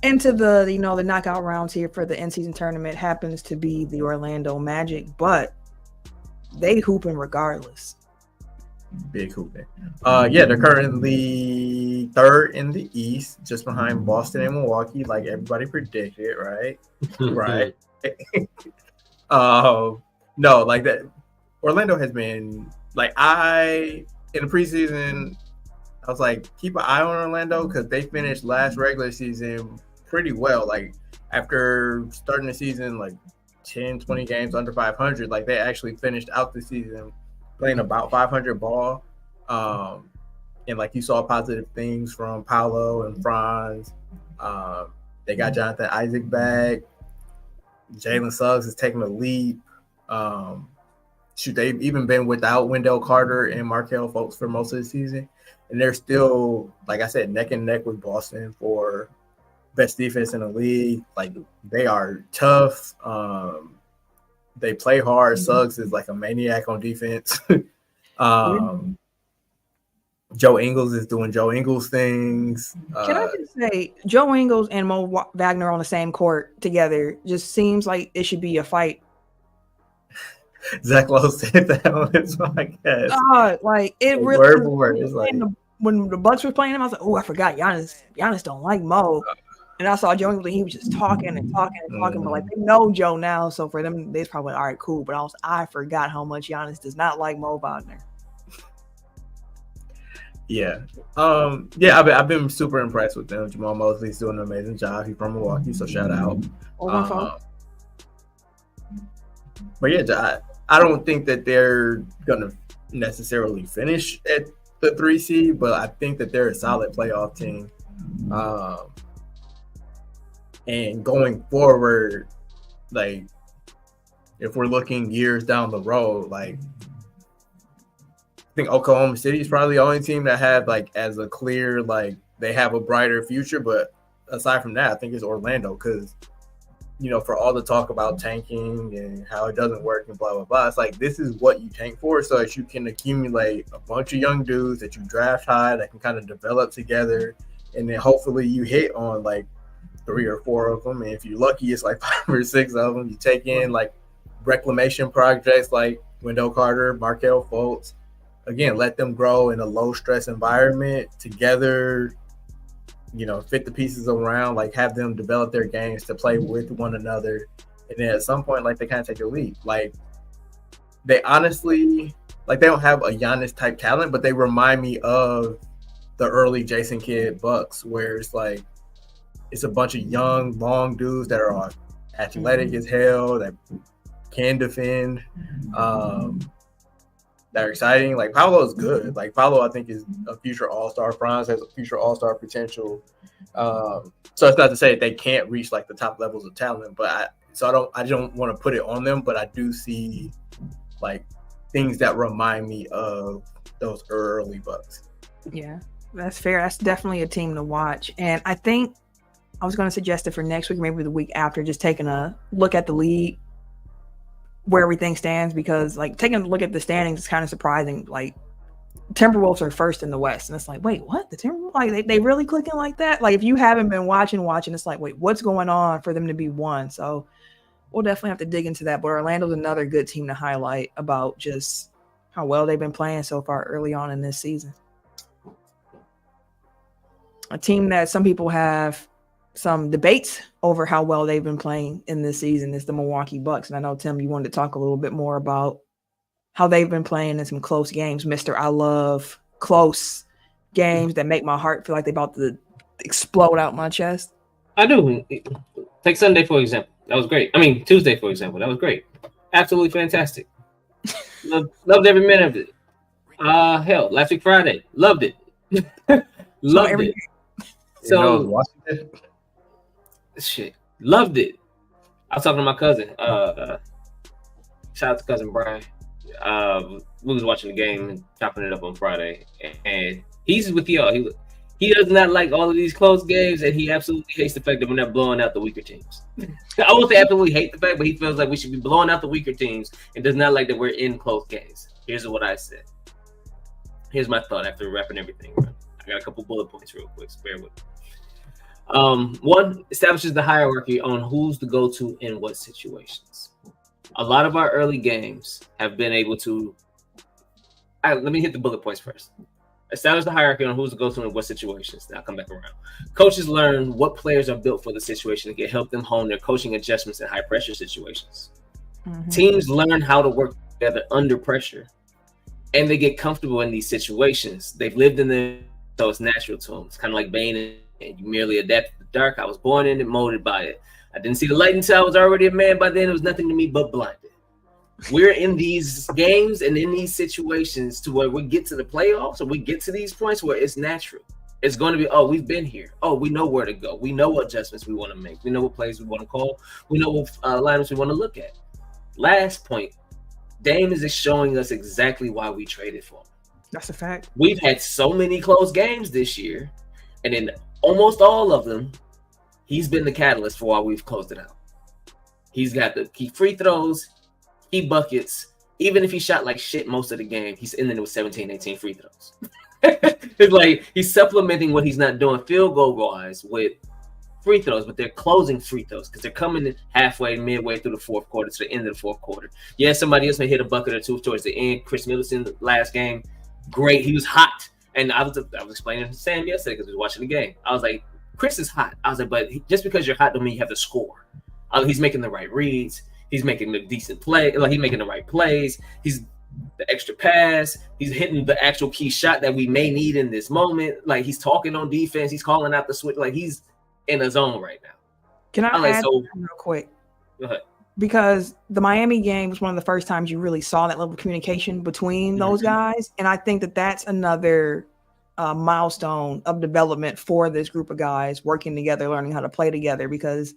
into the the knockout rounds here for the in-season tournament happens to be the Orlando Magic, but they hooping regardless. Big hooping. Yeah, they're currently third in the East, just behind Boston and Milwaukee, like everybody predicted, right? Right. No, like that. Orlando has been like in the preseason. I was like, keep an eye on Orlando because they finished last regular season pretty well. Like after starting the season, like 10, 20 games under 500, like they actually finished out the season playing about 500 ball. And like you saw positive things from Paolo and Franz. They got Jonathan Isaac back. Jalen Suggs is taking a leap. They've even been without Wendell Carter and Markelle Fultz for most of the season. And they're still, like I said, neck and neck with Boston for best defense in the league. Like they are tough. They play hard. Suggs is like a maniac on defense. Joe Ingles is doing Joe Ingles things. Can I just say, Joe Ingles and Mo Wagner on the same court together just seems like it should be a fight. Zach Lowe said that on his podcast. Like it really. Word for word. It's like, when the Bucks were playing him, I was like, oh, I forgot Giannis don't like Mo. And I saw Joe Ingles, and he was just talking and talking and talking. But like they know Joe now, so for them, they're probably all right, cool. But I forgot how much Giannis does not like Mo Wagner. Yeah. I've been super impressed with them. Jamal Mosley's doing an amazing job. He's from Milwaukee, so shout out. But yeah, I don't think that they're gonna necessarily finish at the 3 seed, but I think that they're a solid playoff team. And going forward, like if we're looking years down the road, like I think Oklahoma City is probably the only team that had like as a clear, like they have a brighter future. But aside from that, I think it's Orlando because, you know, for all the talk about tanking and how it doesn't work and blah, blah, blah, it's like this is what you tank for so that you can accumulate a bunch of young dudes that you draft high that can kind of develop together. And then hopefully you hit on like 3 or 4 of them. And if you're lucky, it's like 5 or 6 of them. You take in like reclamation projects like Wendell Carter, Markelle Fultz. Again, let them grow in a low stress environment together, you know, fit the pieces around, like have them develop their games to play with one another. And then at some point, like they kind of take a leap. Like they honestly, like they don't have a Giannis type talent, but they remind me of the early Jason Kidd Bucks, where it's like, it's a bunch of young, long dudes that are athletic as hell, that can defend, that are exciting. Like Paolo is good. Like Paolo, I think, is a future All-Star. Franz has a future All-Star potential. So it's not to say that they can't reach like the top levels of talent, but I don't want to put it on them, but I do see like things that remind me of those early Bucks. Yeah, that's fair. That's definitely a team to watch. And I think I was going to suggest it for next week, maybe the week after, just taking a look at the league, where everything stands, because like taking a look at the standings is kind of surprising. Like Timberwolves are first in the West, and it's like, wait, what? The Timberwolves, like they really clicking like that? Like if you haven't been watching, it's like, wait, what's going on for them to be one? So we'll definitely have to dig into that. But Orlando's another good team to highlight about just how well they've been playing so far early on in this season. A team that some people have some debates over how well they've been playing in this season is the Milwaukee Bucks. And I know, Tim, you wanted to talk a little bit more about how they've been playing in some close games. Mr. I love close games that make my heart feel like they're about to explode out my chest. I do. Take Sunday, for example. That was great. I mean, Tuesday, for example. That was great. Absolutely fantastic. Loved every minute of it. Hell, last week Friday. Loved it. Loved it. So, shit, loved it. I was talking to my cousin. Shout out to cousin Brian. We was watching the game and chopping it up on Friday, and he's with y'all. He does not like all of these close games, and he absolutely hates the fact that we're not blowing out the weaker teams. I won't say absolutely hate the fact, but he feels like we should be blowing out the weaker teams, and does not like that we're in close games. Here's what I said. Here's my thought after wrapping everything up. I got a couple bullet points real quick, so bear with me. One, establishes the hierarchy on who's the go-to in what situations. A lot of our early games have been able to let me hit the bullet points first. Establish the hierarchy on who's the go-to in what situations. Then I'll come back around. Coaches learn what players are built for the situation to help them hone their coaching adjustments in high-pressure situations. Mm-hmm. Teams learn how to work together under pressure, and they get comfortable in these situations. They've lived in them, so it's natural to them. It's kind of like Bane, and you merely adapt to the dark. I was born in it, molded by it. I didn't see the light until I was already a man. By then, it was nothing to me but blinded. We're in these games and in these situations to where we get to the playoffs, or we get to these points where it's natural. It's going to be, oh, we've been here. Oh, we know where to go. We know what adjustments we want to make. We know what plays we want to call. We know what lineups we want to look at. Last point, Dame is showing us exactly why we traded for him. That's a fact. We've had so many close games this year, and in almost all of them, he's been the catalyst for why we've closed it out. He's got the key free throws, key buckets. Even if he shot like shit most of the game, he's ending it with 17, 18 free throws. It's like he's supplementing what he's not doing field goal wise with free throws, but they're closing free throws because they're coming in halfway, midway through the fourth quarter to the end of the fourth quarter. Yeah, somebody else may hit a bucket or two towards the end. Chris Middleton, the last game, great. He was hot. And I was explaining to Sam yesterday because we was watching the game. I was like, Chris is hot. I was like, but just because you're hot don't mean you have to score. He's making the right reads. He's making the decent play. Like he's making the right plays. He's the extra pass. He's hitting the actual key shot that we may need in this moment. Like he's talking on defense. He's calling out the switch. Like he's in a zone right now. Can I add real quick? Go ahead. Because the Miami game was one of the first times you really saw that level of communication between those guys. And I think that that's another milestone of development for this group of guys working together, learning how to play together, because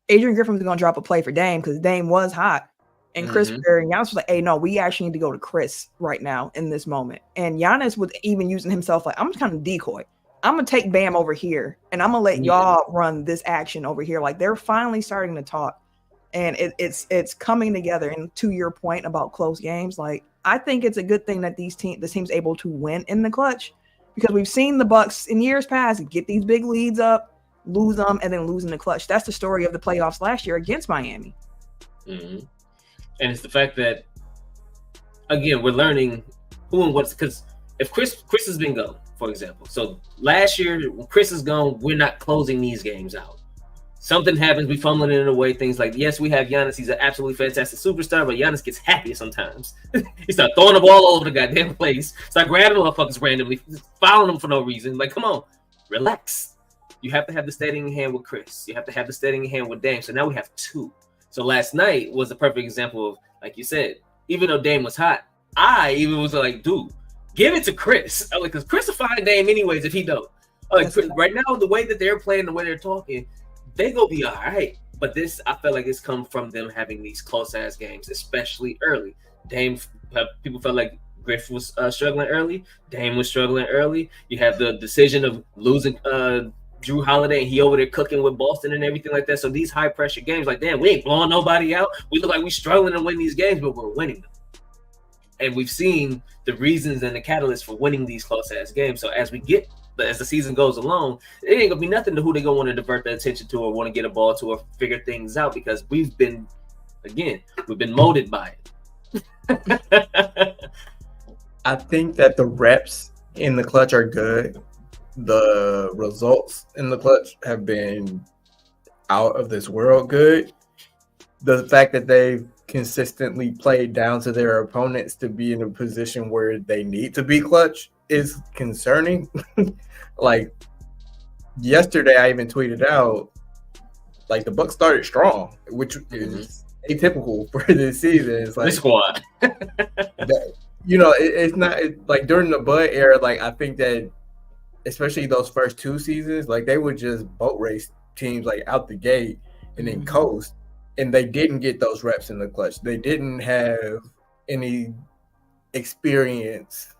Adrian Griffin was going to drop a play for Dame because Dame was hot. And Chris and Giannis was like, hey, no, we actually need to go to Chris right now in this moment. And Giannis was even using himself like, I'm just kind of decoy. I'm going to take Bam over here, and I'm going to let y'all run this action over here. Like, they're finally starting to talk, and it's coming together. And to your point about close games, like, I think it's a good thing that this team's able to win in the clutch, because we've seen the Bucks in years past get these big leads up, lose them, and then lose in the clutch. That's the story of the playoffs last year against Miami. Mm-hmm. And it's the fact that, again, we're learning who and what's, because if Chris has been gone, for example. So last year, when Chris is gone, we're not closing these games out. Something happens, we fumbling it away. Things like, yes, we have Giannis. He's an absolutely fantastic superstar, but Giannis gets happy sometimes. He starts throwing the ball all over the goddamn place. Start grabbing motherfuckers randomly, fouling them for no reason. Like, come on, relax. You have to have the steady in your hand with Chris. You have to have the steady in your hand with Dame. So now we have two. So last night was a perfect example of, like you said, even though Dame was hot, I even was like, dude, give it to Chris. Like, because Chris will find Dame anyways if he don't. Like, right now, the way that they're playing, the way they're talking, they gonna be all right. But this, I feel like it's come from them having these close-ass games, especially early. Dame, people felt like Griff was struggling early. Dame was struggling early. You have the decision of losing Drew Holiday, and he over there cooking with Boston and everything like that. So these high-pressure games, like, damn, we ain't blowing nobody out. We look like we're struggling to win these games, but we're winning them. And we've seen the reasons and the catalysts for winning these close-ass games. So as the season goes along, it ain't gonna be nothing to who they're gonna want to divert their attention to or want to get a ball to or figure things out, because we've been molded by it. I think that the reps in the clutch are good. The results in the clutch have been out of this world good. The fact that they've consistently played down to their opponents to be in a position where they need to be clutch is concerning. Like yesterday, I even tweeted out, like, the Bucks started strong, which is atypical for this season. It's like, this squad. It's not like during the Bud era. Like, I think that especially those first two seasons, like, they would just boat race teams like out the gate and then coast. And they didn't get those reps in the clutch. They didn't have any experience.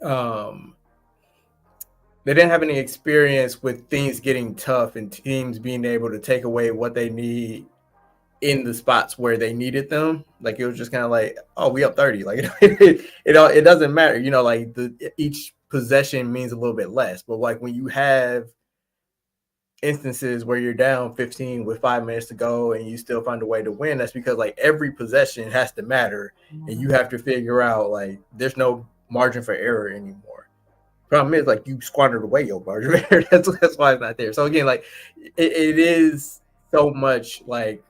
They didn't have any experience with things getting tough and teams being able to take away what they need in the spots where they needed them. Like, it was just kind of like, oh, we up 30. Like, it doesn't matter. Like, each possession means a little bit less. But like when you have instances where you're down 15 with 5 minutes to go and you still find a way to win, that's because like every possession has to matter, and you have to figure out like there's no margin for error anymore. Problem is like you squandered away your margin for error. That's why it's not there. So again, like it is so much like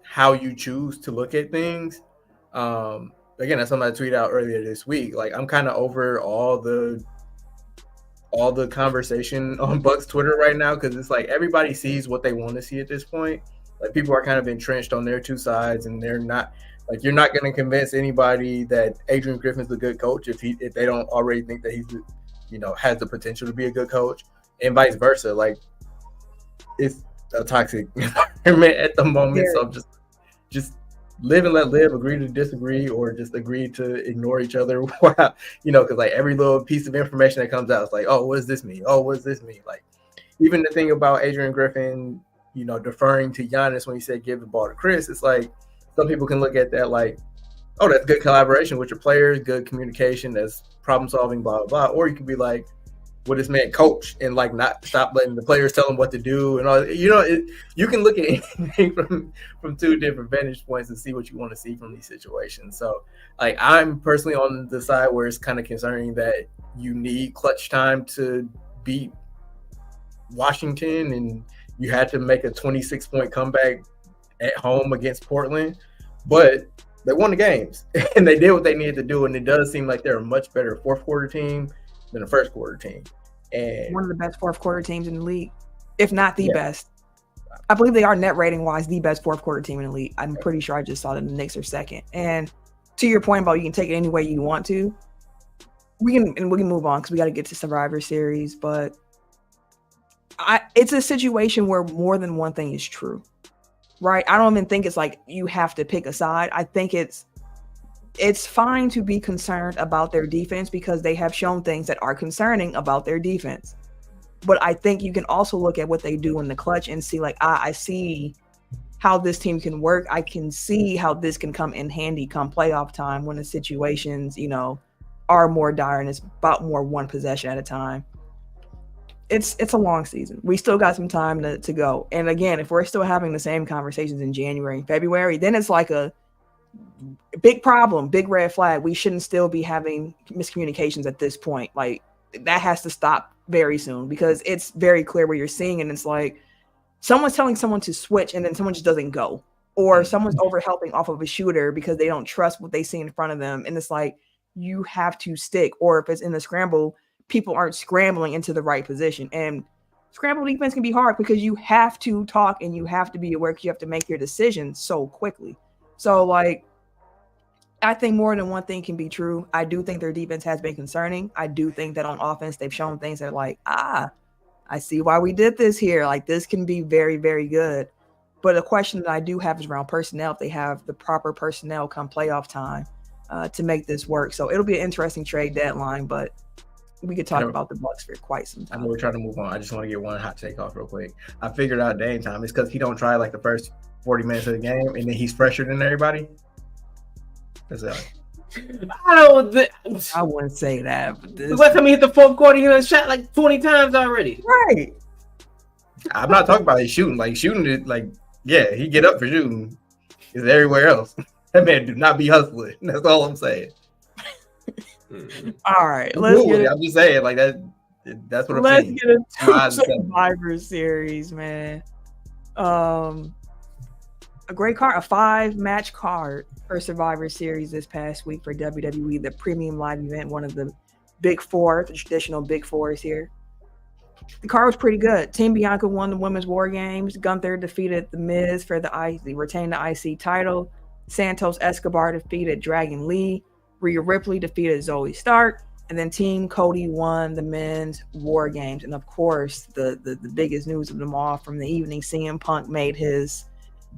how you choose to look at things. Again, that's something I tweeted out earlier this week. Like I'm kind of over all the conversation on Bucks Twitter right now, because it's like everybody sees what they want to see at this point. Like people are kind of entrenched on their two sides, and they're not like, you're not going to convince anybody that Adrian Griffin's a good coach if they don't already think that he's, you know, has the potential to be a good coach, and vice versa. Like it's a toxic environment at the moment. So I'm just live and let live, agree to disagree, or just agree to ignore each other. You know, because like every little piece of information that comes out, it's like, oh, what does this mean? Oh, what does this mean? Like even the thing about Adrian Griffin, you know, deferring to Giannis when he said give the ball to Chris, it's like some people can look at that like, oh, that's good collaboration with your players, good communication, that's problem solving, blah, blah, blah. Or you could be like, what this man coach, and like not stop letting the players tell him what to do and all. You know, you can look at anything from two different vantage points and see what you want to see from these situations. So like I'm personally on the side where it's kind of concerning that you need clutch time to beat Washington, and you had to make a 26-point comeback at home against Portland, but they won the games and they did what they needed to do. And it does seem like they're a much better fourth quarter team than a first quarter team, and one of the best fourth quarter teams in the league, if not the best. I believe they are net rating wise the best fourth quarter team in the league. I'm pretty sure I just saw that the Knicks are second. And to your point about you can take it any way you want to, we can move on because we got to get to Survivor Series. But it's a situation where more than one thing is true, right? I don't even think it's like you have to pick a side. I think it's fine to be concerned about their defense because they have shown things that are concerning about their defense. But I think you can also look at what they do in the clutch and see like, I see how this team can work. I can see how this can come in handy come playoff time when the situations, you know, are more dire and it's about more one possession at a time. It's a long season. We still got some time to go. And again, if we're still having the same conversations in January and February, then it's like a big problem, big red flag. We shouldn't still be having miscommunications at this point. Like that has to stop very soon because it's very clear what you're seeing. And it's like someone's telling someone to switch and then someone just doesn't go, or someone's over helping off of a shooter because they don't trust what they see in front of them. And it's like, you have to stick, or if it's in the scramble, people aren't scrambling into the right position. And scramble defense can be hard because you have to talk and you have to be aware because you have to make your decisions so quickly. So like, I think more than one thing can be true. I do think their defense has been concerning. I do think that on offense, they've shown things that are like, I see why we did this here. Like this can be very, very good. But the question that I do have is around personnel, if they have the proper personnel come playoff time to make this work. So it'll be an interesting trade deadline, but we could talk about the Bucks for quite some time. I know we're trying to move on. I just want to get one hot take off real quick. I figured out Dame time. It's because he don't try like the first 40 minutes of the game and then he's fresher than everybody. That's it. I wouldn't say that. But last time he hit the fourth quarter, he was shot like 20 times already. Right. I'm not talking about his shooting. Like shooting it, like yeah, he get up for shooting. Is everywhere else. That man do not be hustling. That's all I'm saying. All right, I'm just saying like that. That's what I'm saying. Let's get into Survivor Series, man. A great card, a 5-match card for Survivor Series this past week for WWE, the premium live event, one of the big four, the traditional big fours here. The card was pretty good. Team Bianca won the Women's War Games. Gunther defeated The Miz for retained the IC title. Santos Escobar defeated Dragon Lee. Rhea Ripley defeated Zoe Stark. And then Team Cody won the Men's War Games. And of course, the biggest news of them all from the evening, CM Punk made his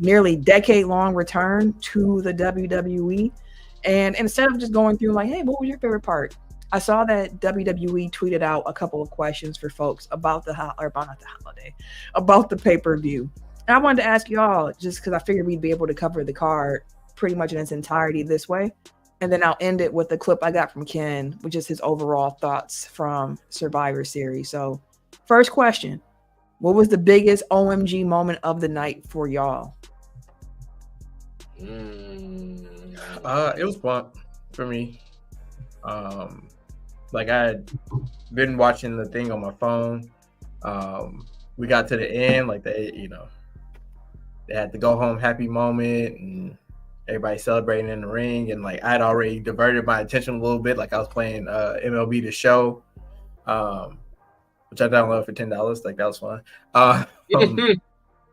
nearly decade-long return to the WWE. And instead of just going through like, hey, what was your favorite part? I saw that WWE tweeted out a couple of questions for folks about about the pay-per-view. And I wanted to ask y'all, just because I figured we'd be able to cover the card pretty much in its entirety this way. And then I'll end it with the clip I got from Ken, which is his overall thoughts from Survivor Series. So first question, What was the biggest OMG moment of the night for y'all? It was Punk for me. Like I had been watching the thing on my phone. We got to the end, like they had the go home happy moment and everybody celebrating in the ring, and like I had already diverted my attention a little bit. Like I was playing MLB The Show, which I downloaded for $10. Like that was fun. But I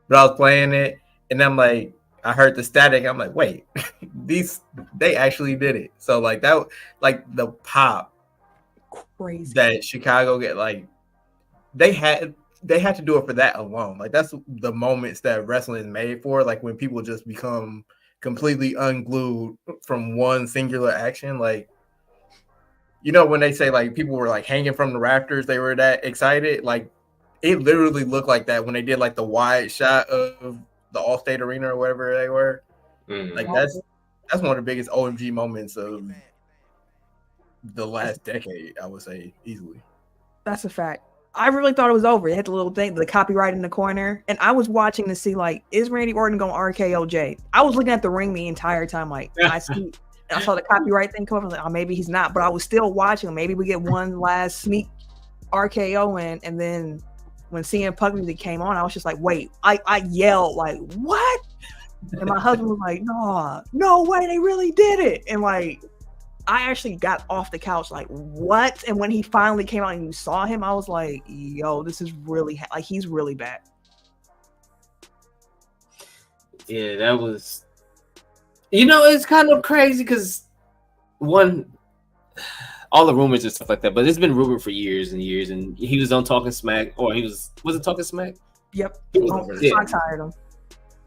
was playing it, and I'm like, I heard the static. I'm like, wait, they actually did it. So like that, like the pop, crazy that Chicago get, like they had to do it for that alone. Like that's the moments that wrestling is made for. Like when people just become completely unglued from one singular action. Like, you know, when they say like people were like hanging from the rafters, they were that excited. Like it literally looked like that when they did like the wide shot of the Allstate Arena or whatever they were. Like that's one of the biggest OMG moments of the last decade, I would say, easily. That's a fact. I really thought it was over. It had the little thing, the copyright in the corner, and I was watching to see like, is Randy Orton going RKO Jay? I was looking at the ring the entire time, like I saw the copyright thing come up. I was like, oh, maybe he's not, but I was still watching. Maybe we get one last sneak RKO in, and then when CM Punk music came on, I was just like, wait, I yelled like, what? And my husband was like, no way, they really did it. And like, I actually got off the couch like, what? And when he finally came out and you saw him, I was like, yo, this is really, like, he's really bad. Yeah, that was, it's kind of crazy because all the rumors and stuff like that, but it's been rumored for years and years, and he was on Talking Smack, or was it Talking Smack? Yep. Fox hired him.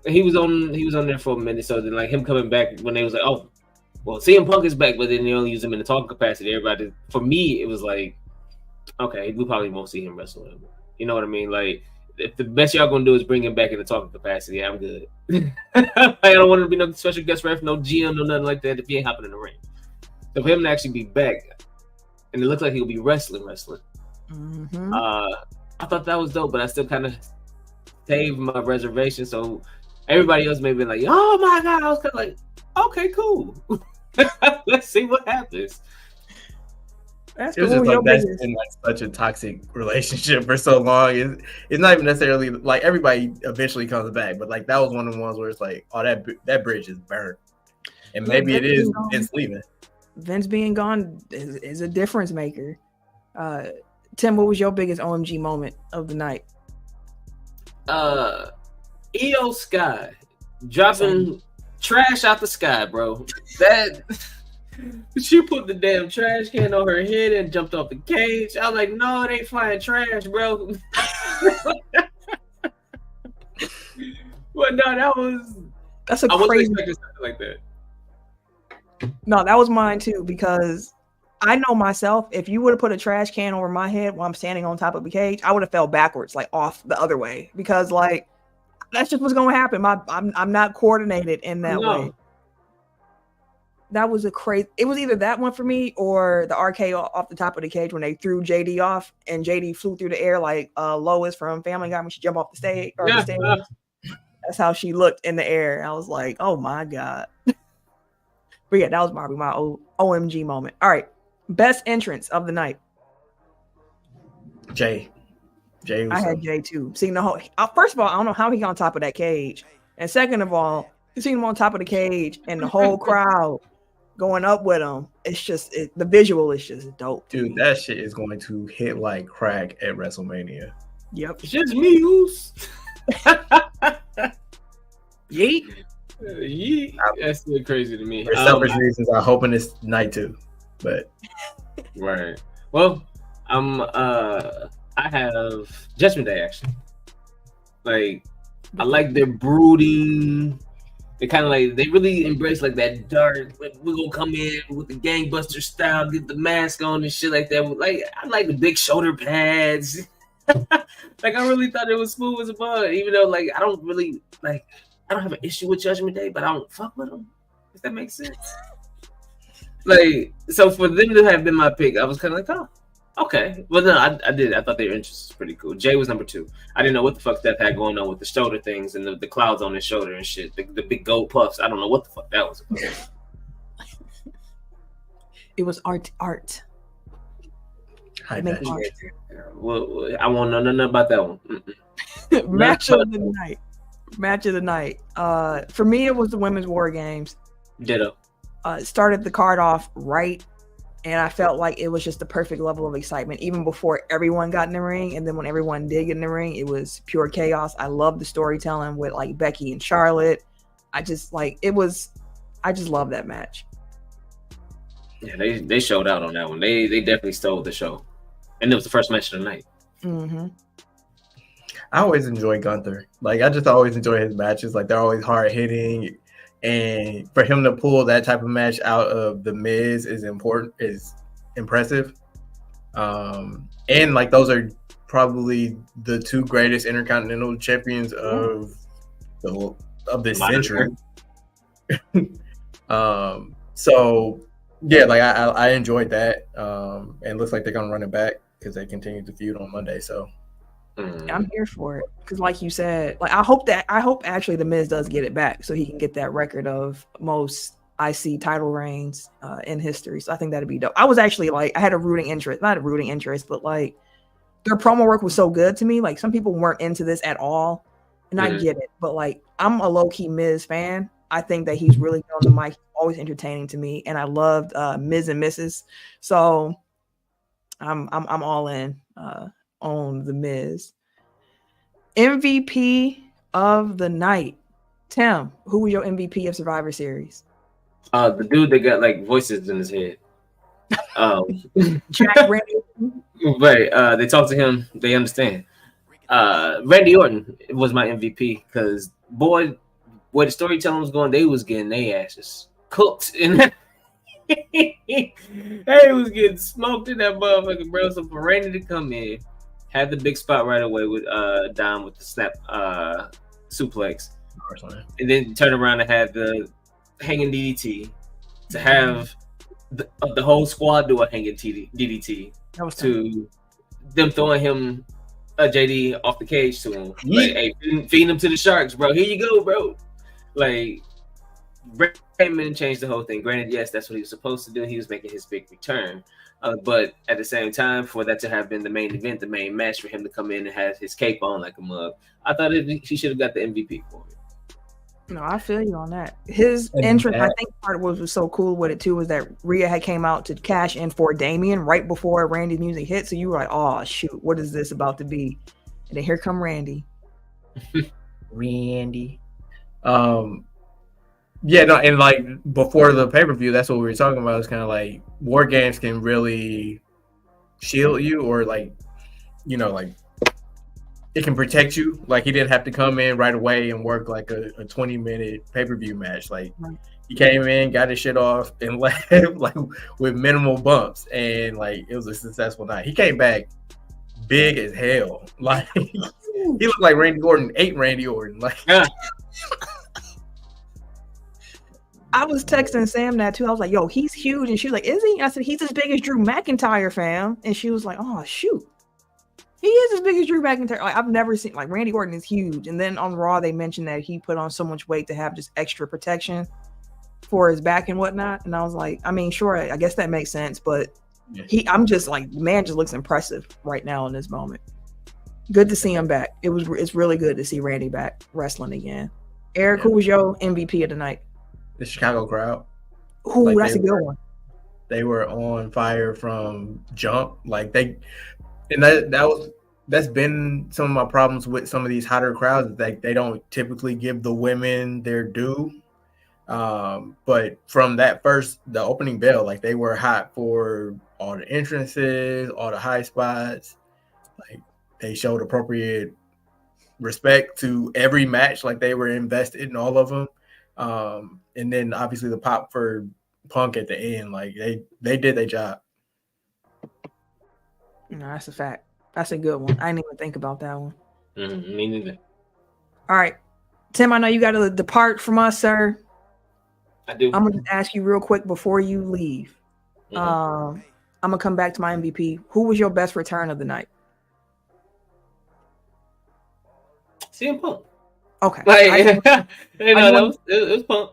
He was on there for a minute, so then like him coming back when they was like, oh, well, CM Punk is back, but then they only use him in the talking capacity. Everybody, for me, it was like, okay, we probably won't see him wrestle him. You know what I mean? Like, if the best y'all gonna do is bring him back in the talking capacity, I'm good. I don't want to be no special guest ref, no GM, no nothing like that if he ain't hopping in the ring. So for him to actually be back, and it looks like he'll be wrestling. Mm-hmm. I thought that was dope, but I still kind of saved my reservation. So everybody else may have been like, oh my God, I was kind of like, okay, cool. Let's see what happens. It was just like that's been like such a toxic relationship for so long. It's not even necessarily like everybody eventually comes back, but like that was one of the ones where it's like, oh, that bridge is burnt, and maybe it is Vince leaving. Vince being gone is a difference maker. Tim, what was your biggest OMG moment of the night? EO Sky dropping trash out the sky, bro. That she put the damn trash can on her head and jumped off the cage. I was like, no, it ain't flying trash, bro. But no, that's a crazy. I wasn't expecting something like that. No, that was mine too, because I know myself, if you would have put a trash can over my head while I'm standing on top of the cage, I would have fell backwards, like off the other way, because like that's just what's going to happen. I'm not coordinated in that way. That was it was either that one for me or the RKO off the top of the cage when they threw JD off and JD flew through the air like Lois from Family Guy when she jumped off the stage. The stage. That's how she looked in the air. I was like, oh my God. But yeah, that was probably my OMG moment. All right. Best entrance of the night. Jay. I had Jay too. Seeing the whole. First of all, I don't know how he got on top of that cage, and second of all, seeing him on top of the cage and the whole crowd going up with him. It's just the visual is just dope. Dude, that shit is going to hit like crack at WrestleMania. Yep, it's just me, who's. Yeet. Yeet. That's still crazy to me. For selfish reasons, I'm hoping it's night two, but right. Well, I have Judgment Day actually. Like, I like their brooding. They kind of like, they really embrace like that dark, like, we're gonna come in with the gangbuster style, get the mask on and shit like that. Like, I like the big shoulder pads. Like, I really thought it was smooth as a bug, even though like I don't have an issue with Judgment Day, but I don't fuck with them. If that makes sense. Like, so for them to have been my pick, I was kind of like, oh, Okay. Well, no, I did. I thought their interest was pretty cool. Jay was number 2. I didn't know what the fuck Steph had going on with the shoulder things and the clouds on his shoulder and shit. The big gold puffs. I don't know what the fuck that was about. It was art. High Make fashion. art. Well, I won't know nothing about that one. Match of the night. For me, it was the women's war games. Ditto. Started the card off right, and I felt like it was just the perfect level of excitement, even before everyone got in the ring. And then when everyone did get in the ring, it was pure chaos. I love the storytelling with like Becky and Charlotte. I just love that match. Yeah, they showed out on that one. They definitely stole the show, and it was the first match of the night. Mm-hmm. I always enjoy Gunther. Like I just always enjoy his matches. Like they're always hard hitting, and for him to pull that type of match out of the Miz is impressive. And like those are probably the 2 greatest intercontinental champions of this century. So yeah, like I enjoyed that. And it looks like they're gonna run it back because they continue to feud on Monday. So I'm here for it because, like you said, like I hope actually the Miz does get it back so he can get that record of most IC title reigns in history. So I think that'd be dope. I was actually like, I had a rooting interest, not a rooting interest, but like their promo work was so good to me. Like some people weren't into this at all, and I get it, but like I'm a low key Miz fan. I think that he's really good on the mic. He's always entertaining to me, and I loved Miz and Mrs. So I'm all in on the Miz. MVP of the night. Tim, who was your MVP of Survivor Series? The dude that got like voices in his head. Jack Randy. Right. They talk to him. They understand. Randy Orton was my MVP because boy, where the storytelling was going, they was getting their asses cooked and they was getting smoked in that motherfucker, bro. So for Randy to come in, had the big spot right away with Dom with the snap suplex, and then turn around and have the hanging DDT, to have the whole squad do a hanging DDT, to them throwing him JD off the cage to him, like, hey, feeding him to the sharks, bro. Here you go, bro. Like, Raymond changed the whole thing. Granted, yes, that's what he was supposed to do. He was making his big return. But at the same time, for that to have been the main event, the main match, for him to come in and have his cape on like a mug, I thought he should have got the MVP for it. No, I feel you on that. His entrance, I think part of what was so cool with it too was that Rhea had came out to cash in for Damian right before Randy's music hit. So you were like, oh shoot, what is this about to be? And then here come Randy. Randy. Yeah, no, and like before the pay-per-view, that's what we were talking about. It's kind of like war games can really shield you, or like, you know, like it can protect you. Like he didn't have to come in right away and work like a 20-minute pay-per-view match. Like he came in, got his shit off, and left like with minimal bumps, and like it was a successful night. He came back big as hell. Like he looked like Randy Orton ate Randy Orton. Like. I was texting Sam that too. I was like, yo, he's huge. And she was like, is he? I said, he's as big as Drew McIntyre, fam. And she was like, oh, shoot. He is as big as Drew McIntyre. Like, I've never seen, like, Randy Orton is huge. And then on Raw, they mentioned that he put on so much weight to have just extra protection for his back and whatnot. And I was like, I mean, sure, I guess that makes sense. But I'm just like, the man just looks impressive right now in this moment. Good to see him back. It's really good to see Randy back wrestling again. Eric, who was your MVP of the night? The Chicago crowd. Ooh, like that's a good one. They were on fire from jump. Like that's been some of my problems with some of these hotter crowds. Like they don't typically give the women their due. But from the opening bell, like they were hot for all the entrances, all the high spots. Like they showed appropriate respect to every match. Like they were invested in all of them. And then obviously the pop for Punk at the end, like they did their job. No, that's a fact. That's a good one. I didn't even think about that one. Me neither. All right, Tim, I know you got to depart from us, sir. I do. I'm gonna ask you real quick before you leave. I'm gonna come back to my MVP. Who was your best return of the night? CM Punk. Okay. Like, it was Punk.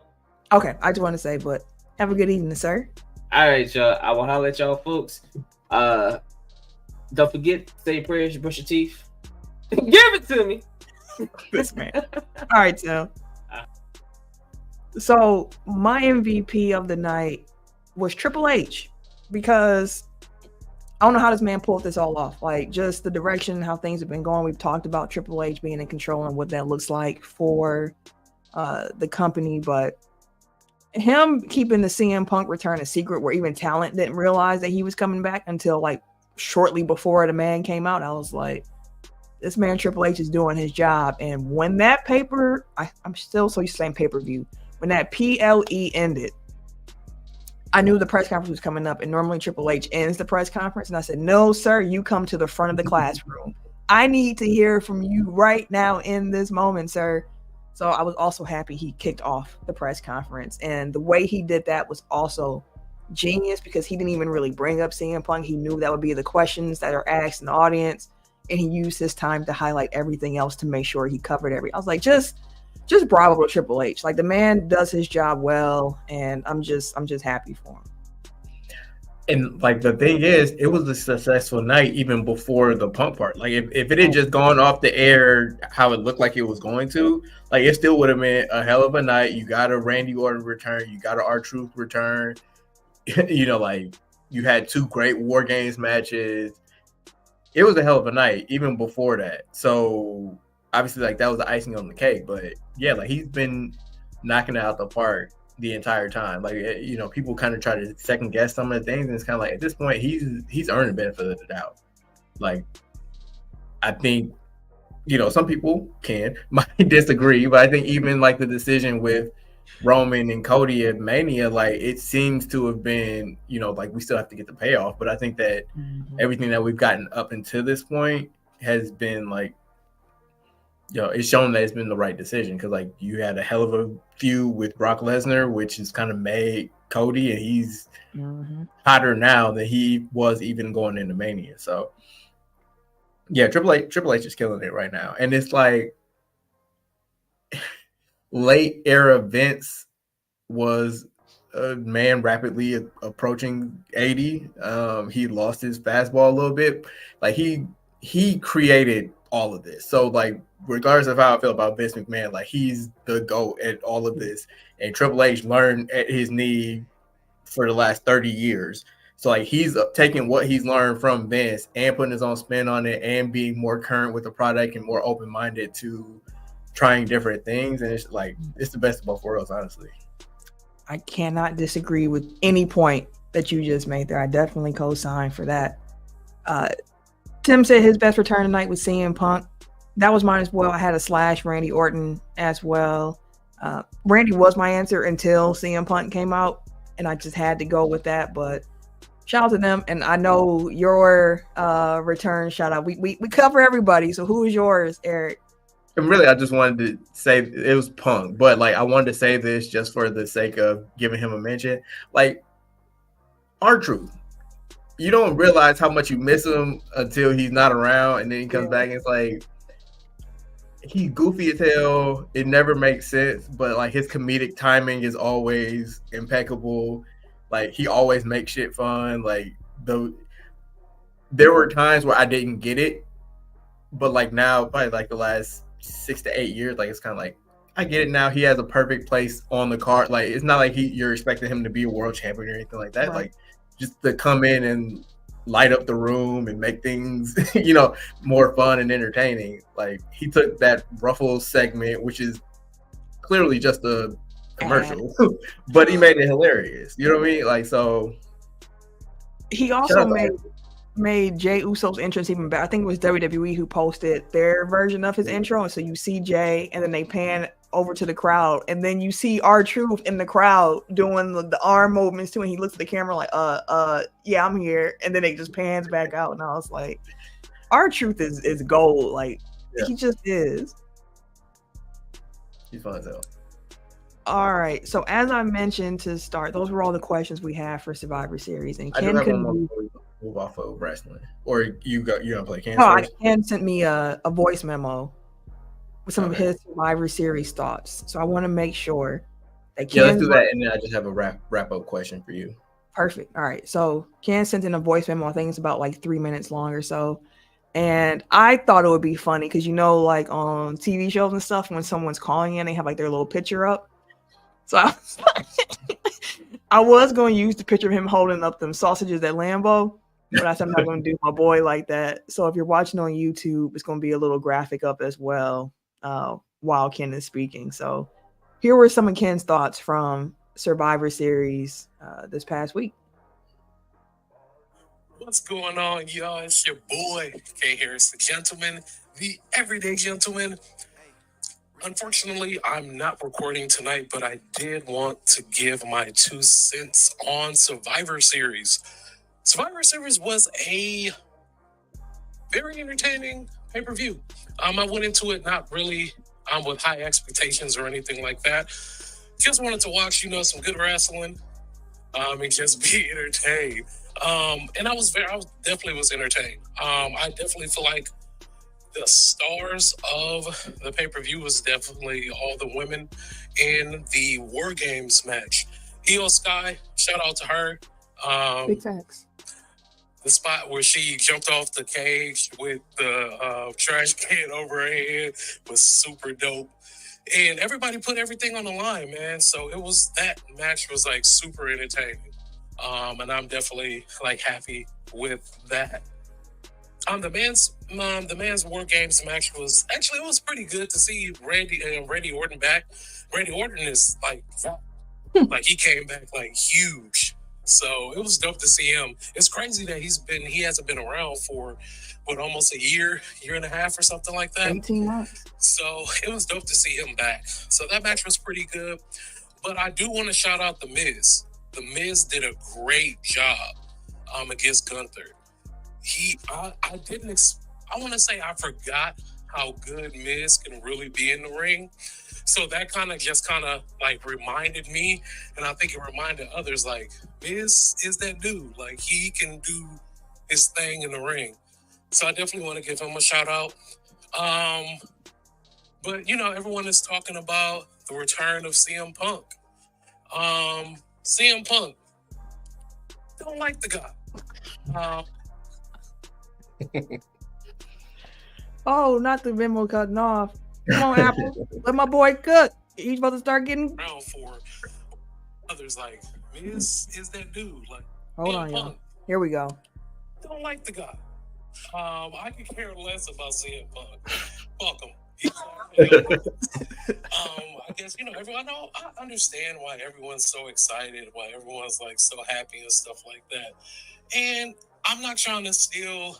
Okay, I just want to say, but have a good evening, sir. All right, y'all. I will holler at y'all, folks. Don't forget, say prayers, brush your teeth. Give it to me. This man. All right, so. So my MVP of the night was Triple H, because I don't know how this man pulled this all off. Like, just the direction, how things have been going. We've talked about Triple H being in control and what that looks like for the company, but him keeping the CM Punk return a secret, where even talent didn't realize that he was coming back until like shortly before the man came out. I was like, this man Triple H is doing his job. And when that paper, I'm still so used to saying pay-per-view, when that PLE ended, I knew the press conference was coming up, and normally Triple H ends the press conference. And I said, no, sir, you come to the front of the classroom. I need to hear from you right now in this moment, sir. So I was also happy he kicked off the press conference. And the way he did that was also genius, because he didn't even really bring up CM Punk. He knew that would be the questions that are asked in the audience. And he used his time to highlight everything else to make sure he covered I was like, just bravo to Triple H. Like, the man does his job well, and I'm just happy for him. And like, the thing is, it was a successful night even before the Punk part. Like, if it had just gone off the air how it looked like it was going to, like, it still would have been a hell of a night. You got a Randy Orton return, you got an R-Truth return. You know, like, you had 2 great War Games matches. It was a hell of a night even before that. So obviously, like, that was the icing on the cake. But yeah, like, he's been knocking it out the park the entire time. Like, you know, people kind of try to second guess some of the things, and it's kind of like, at this point, he's earned the benefit of the doubt. Like, I think, you know, some people might disagree, but I think even like the decision with Roman and Cody at Mania, like, it seems to have been, you know, like, we still have to get the payoff, but I think that everything that we've gotten up until this point has been, like, you know, it's shown that it's been the right decision, because, like, you had a hell of a feud with Brock Lesnar, which has kind of made Cody, and he's hotter now than he was even going into Mania. So yeah, Triple H is killing it right now. And it's like, late era Vince was a man rapidly approaching 80. He lost his fastball a little bit. Like, he created all of this. So, like, regardless of how I feel about Vince McMahon, like, he's the GOAT at all of this. And Triple H learned at his knee for the last 30 years. So, like, he's taking what he's learned from Vince and putting his own spin on it, and being more current with the product and more open-minded to trying different things. And it's like, it's the best of both worlds, honestly. I cannot disagree with any point that you just made there. I definitely co-sign for that. Tim said his best return tonight was CM Punk. That was mine as well. I had a / Randy Orton as well. Randy was my answer until CM Punk came out, and I just had to go with that. But shout out to them. And I know your return shout out. We cover everybody. So who is yours, Eric? And really, I just wanted to say it was Punk, but, like, I wanted to say this just for the sake of giving him a mention. Like, R-Truth, you don't realize how much you miss him until he's not around, and then he comes back and it's like, he's goofy as hell. It never makes sense, but, like, his comedic timing is always impeccable. Like, he always makes shit fun. Like, there were times where I didn't get it, but, like, now, probably like the last 6 to 8 years, like, it's kind of like, I get it now. He has a perfect place on the card. Like, it's not like you're expecting him to be a world champion or anything like that. Right. Like, just to come in and light up the room and make things, you know, more fun and entertaining. Like, he took that Ruffles segment, which is clearly just a commercial, but he made it hilarious. You know what I mean? Like, so he also made Jey Uso's entrance even better. I think it was WWE who posted their version of his intro, and so you see Jey, and then they pan over to the crowd, and then you see R-Truth in the crowd doing the arm movements too, and he looks at the camera like, yeah, I'm here, and then it just pans back out, and I was like, R-Truth is gold. Like, he just is. He's fun as hell. All right, so as I mentioned to start, those were all the questions we have for Survivor Series, and I do have one more before we go. move off of wrestling, or you gonna play Ken No, first? Ken sent me a voice memo with some of Okay. his Survivor Series thoughts. So I want to make sure that Yeah, let's Ken's do that, and then I just have a wrap up question for you. perfect. All right. So Ken sent in a voice memo. I think it's about like 3 minutes long or so. And I thought it would be funny because, like on TV shows and stuff, when someone's calling in, they have like their little picture up. So I was going to use the picture of him holding up them sausages at Lambeau, but I said I'm not going to do my boy like that. So if you're watching on YouTube, it's going to be a little graphic up as well while Ken is speaking. So here were some of Ken's thoughts from Survivor Series this past week. What's going on, y'all? It's your boy, K Harris, the gentleman, the everyday gentleman. Unfortunately, I'm not recording tonight, but I did want to give my 2 cents on Survivor Series. Survivor Series was a very entertaining pay-per-view. I went into it not really with high expectations or anything like that. Just wanted to watch, some good wrestling and just be entertained. And I definitely was entertained. I definitely feel like the stars of the pay-per-view was definitely all the women in the War Games match. Io Sky, shout out to her. Big facts. The spot where she jumped off the cage with the trash can over her head was super dope. And everybody put everything on the line, man. So that match was like super entertaining. And I'm definitely like happy with that. The men's War Games match it was pretty good to see Randy Orton back. Randy Orton is like he came back like huge. So it was dope to see him. It's crazy that he hasn't been around for almost a year and a half or something like that. 18 months. So it was dope to see him back. So that match was pretty good. But I do want to shout out The Miz. The Miz did a great job against Gunther. I want to say I forgot how good Miz can really be in the ring. So that kind of like reminded me, and I think it reminded others, like, Miz is that dude. Like, he can do his thing in the ring. So I definitely want to give him a shout out. But, everyone is talking about the return of CM Punk. CM Punk, don't like the guy. Oh, not the memo cutting off. Come on, Apple. Let my boy cook. He's about to start getting. Around for others, like, Miz is that dude. Like, Hold on, y'all. Here we go. Don't like the guy. I could care less about CM Punk. Fuck him. I guess everyone. I understand why everyone's so excited, why everyone's like so happy and stuff like that. And I'm not trying to steal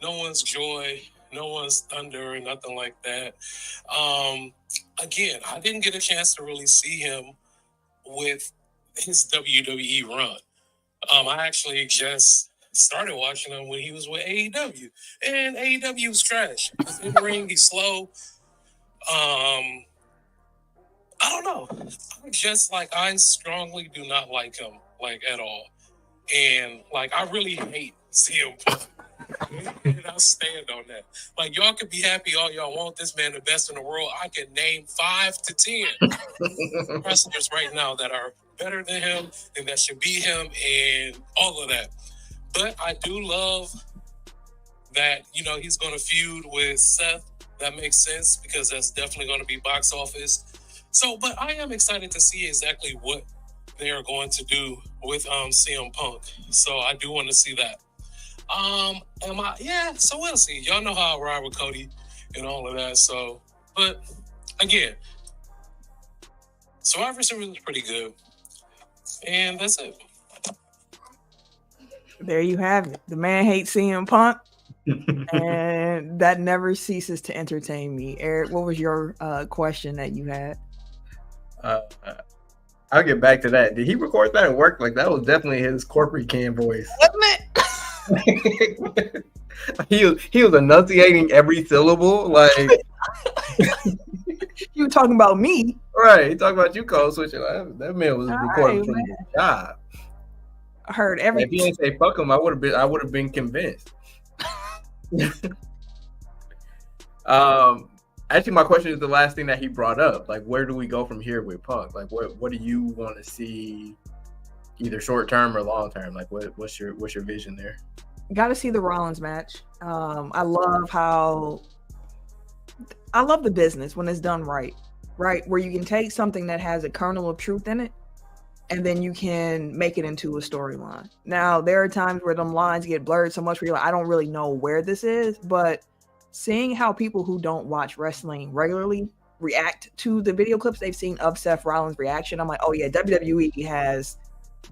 no one's joy, no one's thunder, or nothing like that. Again, I didn't get a chance to really see him with his WWE run. I actually just started watching him when he was with AEW, and AEW was trash. In the ring, he's slow. I don't know. I strongly do not like him, like, at all. And like, I really hate CM Punk. And I'll stand on that. Like, y'all can be happy all y'all want. This man, the best in the world. I can name 5 to 10 wrestlers right now that are better than him and that should be him and all of that. But I do love that, he's going to feud with Seth. That makes sense because that's definitely going to be box office. So, but I am excited to see exactly what they are going to do with CM Punk. So I do want to see that. So we'll see. Y'all know how I ride with Cody and all of that. So, but again, Survivor Series was pretty good. And that's it. There you have it. The man hates CM Punk. And that never ceases to entertain me. Eric, what was your question that you had? I'll get back to that. Did he record that at work? Like, that was definitely his corporate Ken voice. Wasn't it? he was enunciating every syllable. Like, you were talking about me. Right. He talking about you, code switching. That man was recording from the job. I heard If he didn't say fuck him, I would have been convinced. Actually, my question is the last thing that he brought up. Like, where do we go from here with Punk? Like, what do you want to see, either short term or long term? Like, what's your vision there? Got to see the Rollins match. I love the business when it's done right, where you can take something that has a kernel of truth in it, and then you can make it into a storyline. Now, there are times where them lines get blurred so much where you're like, I don't really know where this is, but seeing how people who don't watch wrestling regularly react to the video clips they've seen of Seth Rollins' reaction, I'm like, oh yeah, WWE has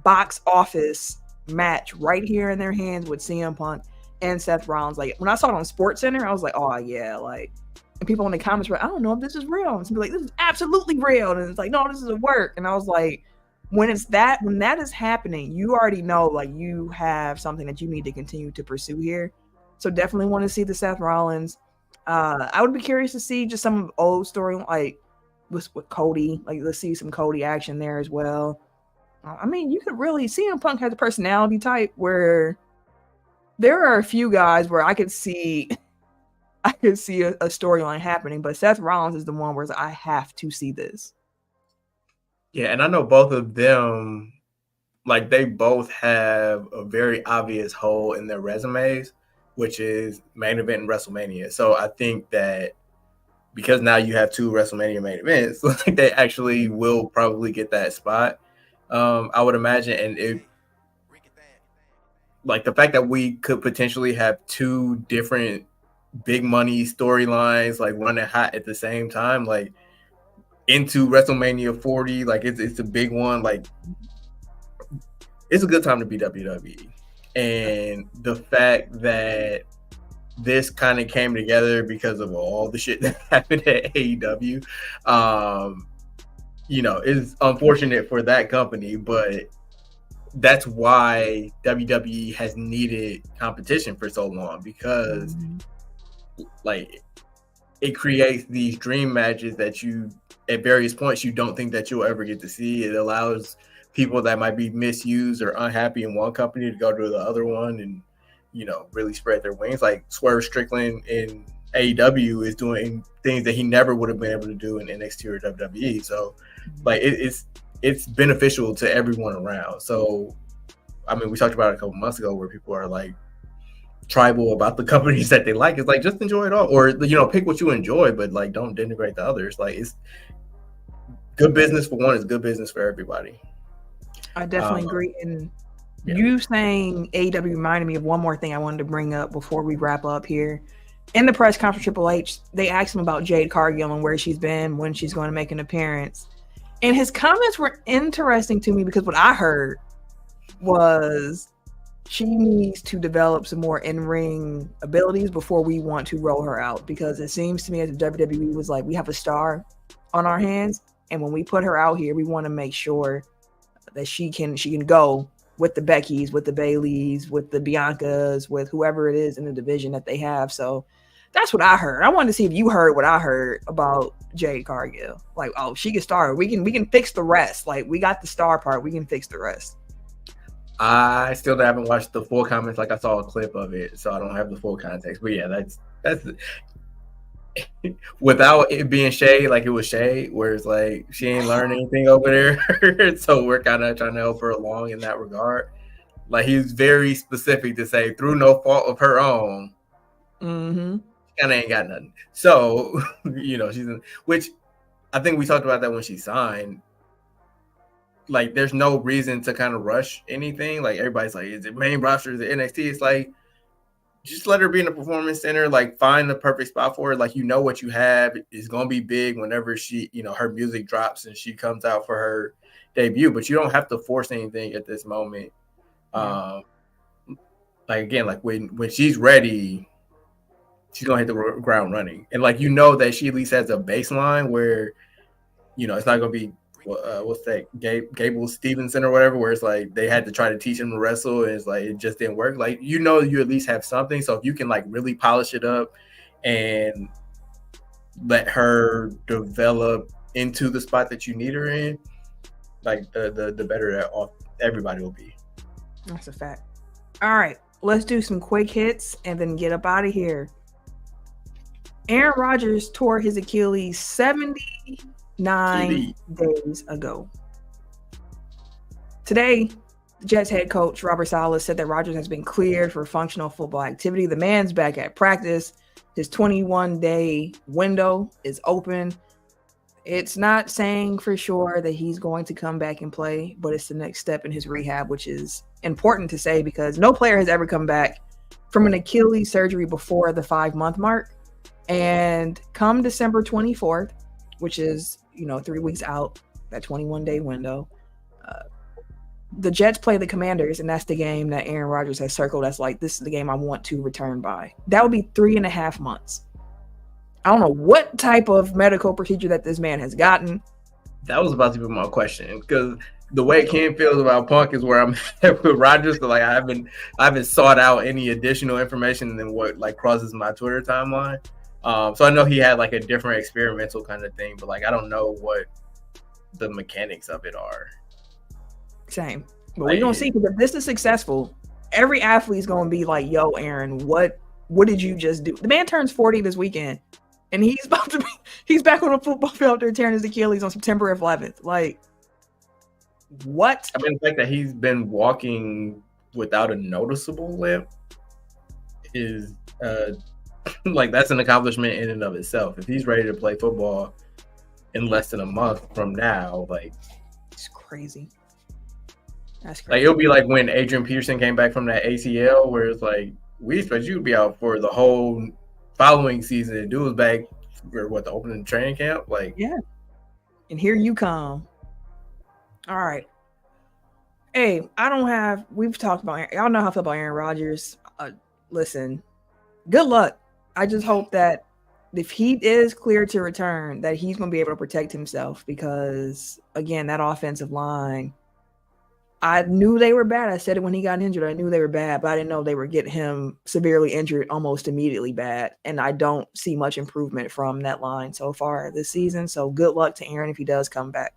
box office match right here in their hands with CM Punk and Seth Rollins. Like, when I saw it on SportsCenter, I was like, oh yeah, like, and people in the comments were, I don't know if this is real. And be like, this is absolutely real. And it's like, no, this is a work. And I was like, when that is happening, you already know, like, you have something that you need to continue to pursue here. So definitely want to see the Seth Rollins. I would be curious to see just some old story, like with Cody. Like, let's see some Cody action there as well. I mean, you could really CM Punk has a personality type where there are a few guys where I could see a storyline happening, but Seth Rollins is the one where I have to see this. Yeah, and I know both of them, like, they both have a very obvious hole in their resumes, which is main event and WrestleMania. So I think that because now you have 2 WrestleMania main events, like, they actually will probably get that spot. I would imagine, and it, like, the fact that we could potentially have 2 different big money storylines, like, running hot at the same time, like, into WrestleMania 40, like, it's a big one. Like, it's a good time to be WWE. And the fact that this kind of came together because of all the shit that happened at AEW, is unfortunate for that company, but that's why WWE has needed competition for so long, because like, it creates these dream matches that you, at various points, you don't think that you'll ever get to see. It allows people that might be misused or unhappy in one company to go to the other one and, really spread their wings. Like, Swerve Strickland in AEW is doing things that he never would have been able to do in NXT or WWE. So, like, it's beneficial to everyone around. So, I mean, we talked about it a couple months ago where people are like tribal about the companies that they like. It's like, just enjoy it all, or pick what you enjoy, but like, don't denigrate the others. Like, it's good business for one is good business for everybody. I definitely agree. And you saying AEW reminded me of one more thing I wanted to bring up before we wrap up here. In the press conference, Triple H, they asked him about Jade Cargill and where she's been, when she's going to make an appearance. And his comments were interesting to me because what I heard was she needs to develop some more in-ring abilities before we want to roll her out, because it seems to me as if WWE was like, we have a star on our hands, and when we put her out here, we want to make sure that she can go with the Beckys, with the Baileys, with the Biancas, with whoever it is in the division that they have. So that's what I heard. I wanted to see if you heard what I heard about Jade Cargill. Like, oh, she can star. We can fix the rest. Like, we got the star part. We can fix the rest. I still haven't watched the full comments. Like, I saw a clip of it, so I don't have the full context. But yeah, that's without it being shade, like it was shade, where it's like she ain't learned anything over there. So we're kind of trying to help her along in that regard. Like, he's very specific to say, through no fault of her own, she kind of ain't got nothing. So, she's in, which I think we talked about that when she signed. Like, there's no reason to kind of rush anything. Like, everybody's like, is it main roster? Is it NXT? It's like, just let her be in the performance center. Like, find the perfect spot for her. Like, what you have is going to be big whenever she, her music drops and she comes out for her debut. But you don't have to force anything at this moment. Like, again, like, when she's ready, she's going to hit the ground running. And, like, that she at least has a baseline where, it's not going to be, what's that, Gable Stevenson or whatever, where it's like they had to try to teach him to wrestle and it's like it just didn't work. Like, you at least have something. So if you can, like, really polish it up and let her develop into the spot that you need her in, like, the better that everybody will be. That's a fact. All right, let's do some quick hits and then get up out of here. Aaron Rodgers tore his Achilles 79 days ago. Today, the Jets head coach Robert Saleh said that Rodgers has been cleared for functional football activity. The man's back at practice. His 21-day window is open. It's not saying for sure that he's going to come back and play, but it's the next step in his rehab, which is important to say because no player has ever come back from an Achilles surgery before the 5-month mark. And come December 24th, which is, 3 weeks out, that 21-day window, the Jets play the Commanders, and that's the game that Aaron Rodgers has circled as like, this is the game I want to return by. That would be 3.5 months. I don't know what type of medical procedure that this man has gotten. That was about to be my question, because the way Ken feels about Punk is where I'm at with Rodgers. But like I haven't sought out any additional information than what like crosses my Twitter timeline. So I know he had like a different experimental kind of thing, but like I don't know what the mechanics of it are. Same. But we're going to see, because if this is successful, every athlete's going to be like, yo, Aaron, what did you just do? The man turns 40 this weekend, and he's back on a football field after tearing his Achilles on September 11th. Like, what? I mean, the fact that he's been walking without a noticeable limp is like that's an accomplishment in and of itself. If he's ready to play football in less than a month from now, like it's crazy. That's crazy. Like it'll be like when Adrian Peterson came back from that ACL, where it's like we expect you to be out for the whole following season. The dude was back for the opening training camp, like yeah. And here you come. All right. Hey, we've talked about y'all know how I feel about Aaron Rodgers. Listen, good luck. I just hope that if he is cleared to return, that he's going to be able to protect himself, because again, that offensive line, I knew they were bad. I said it when he got injured. I knew they were bad, but I didn't know they were getting him severely injured almost immediately bad. And I don't see much improvement from that line so far this season. So good luck to Aaron if he does come back.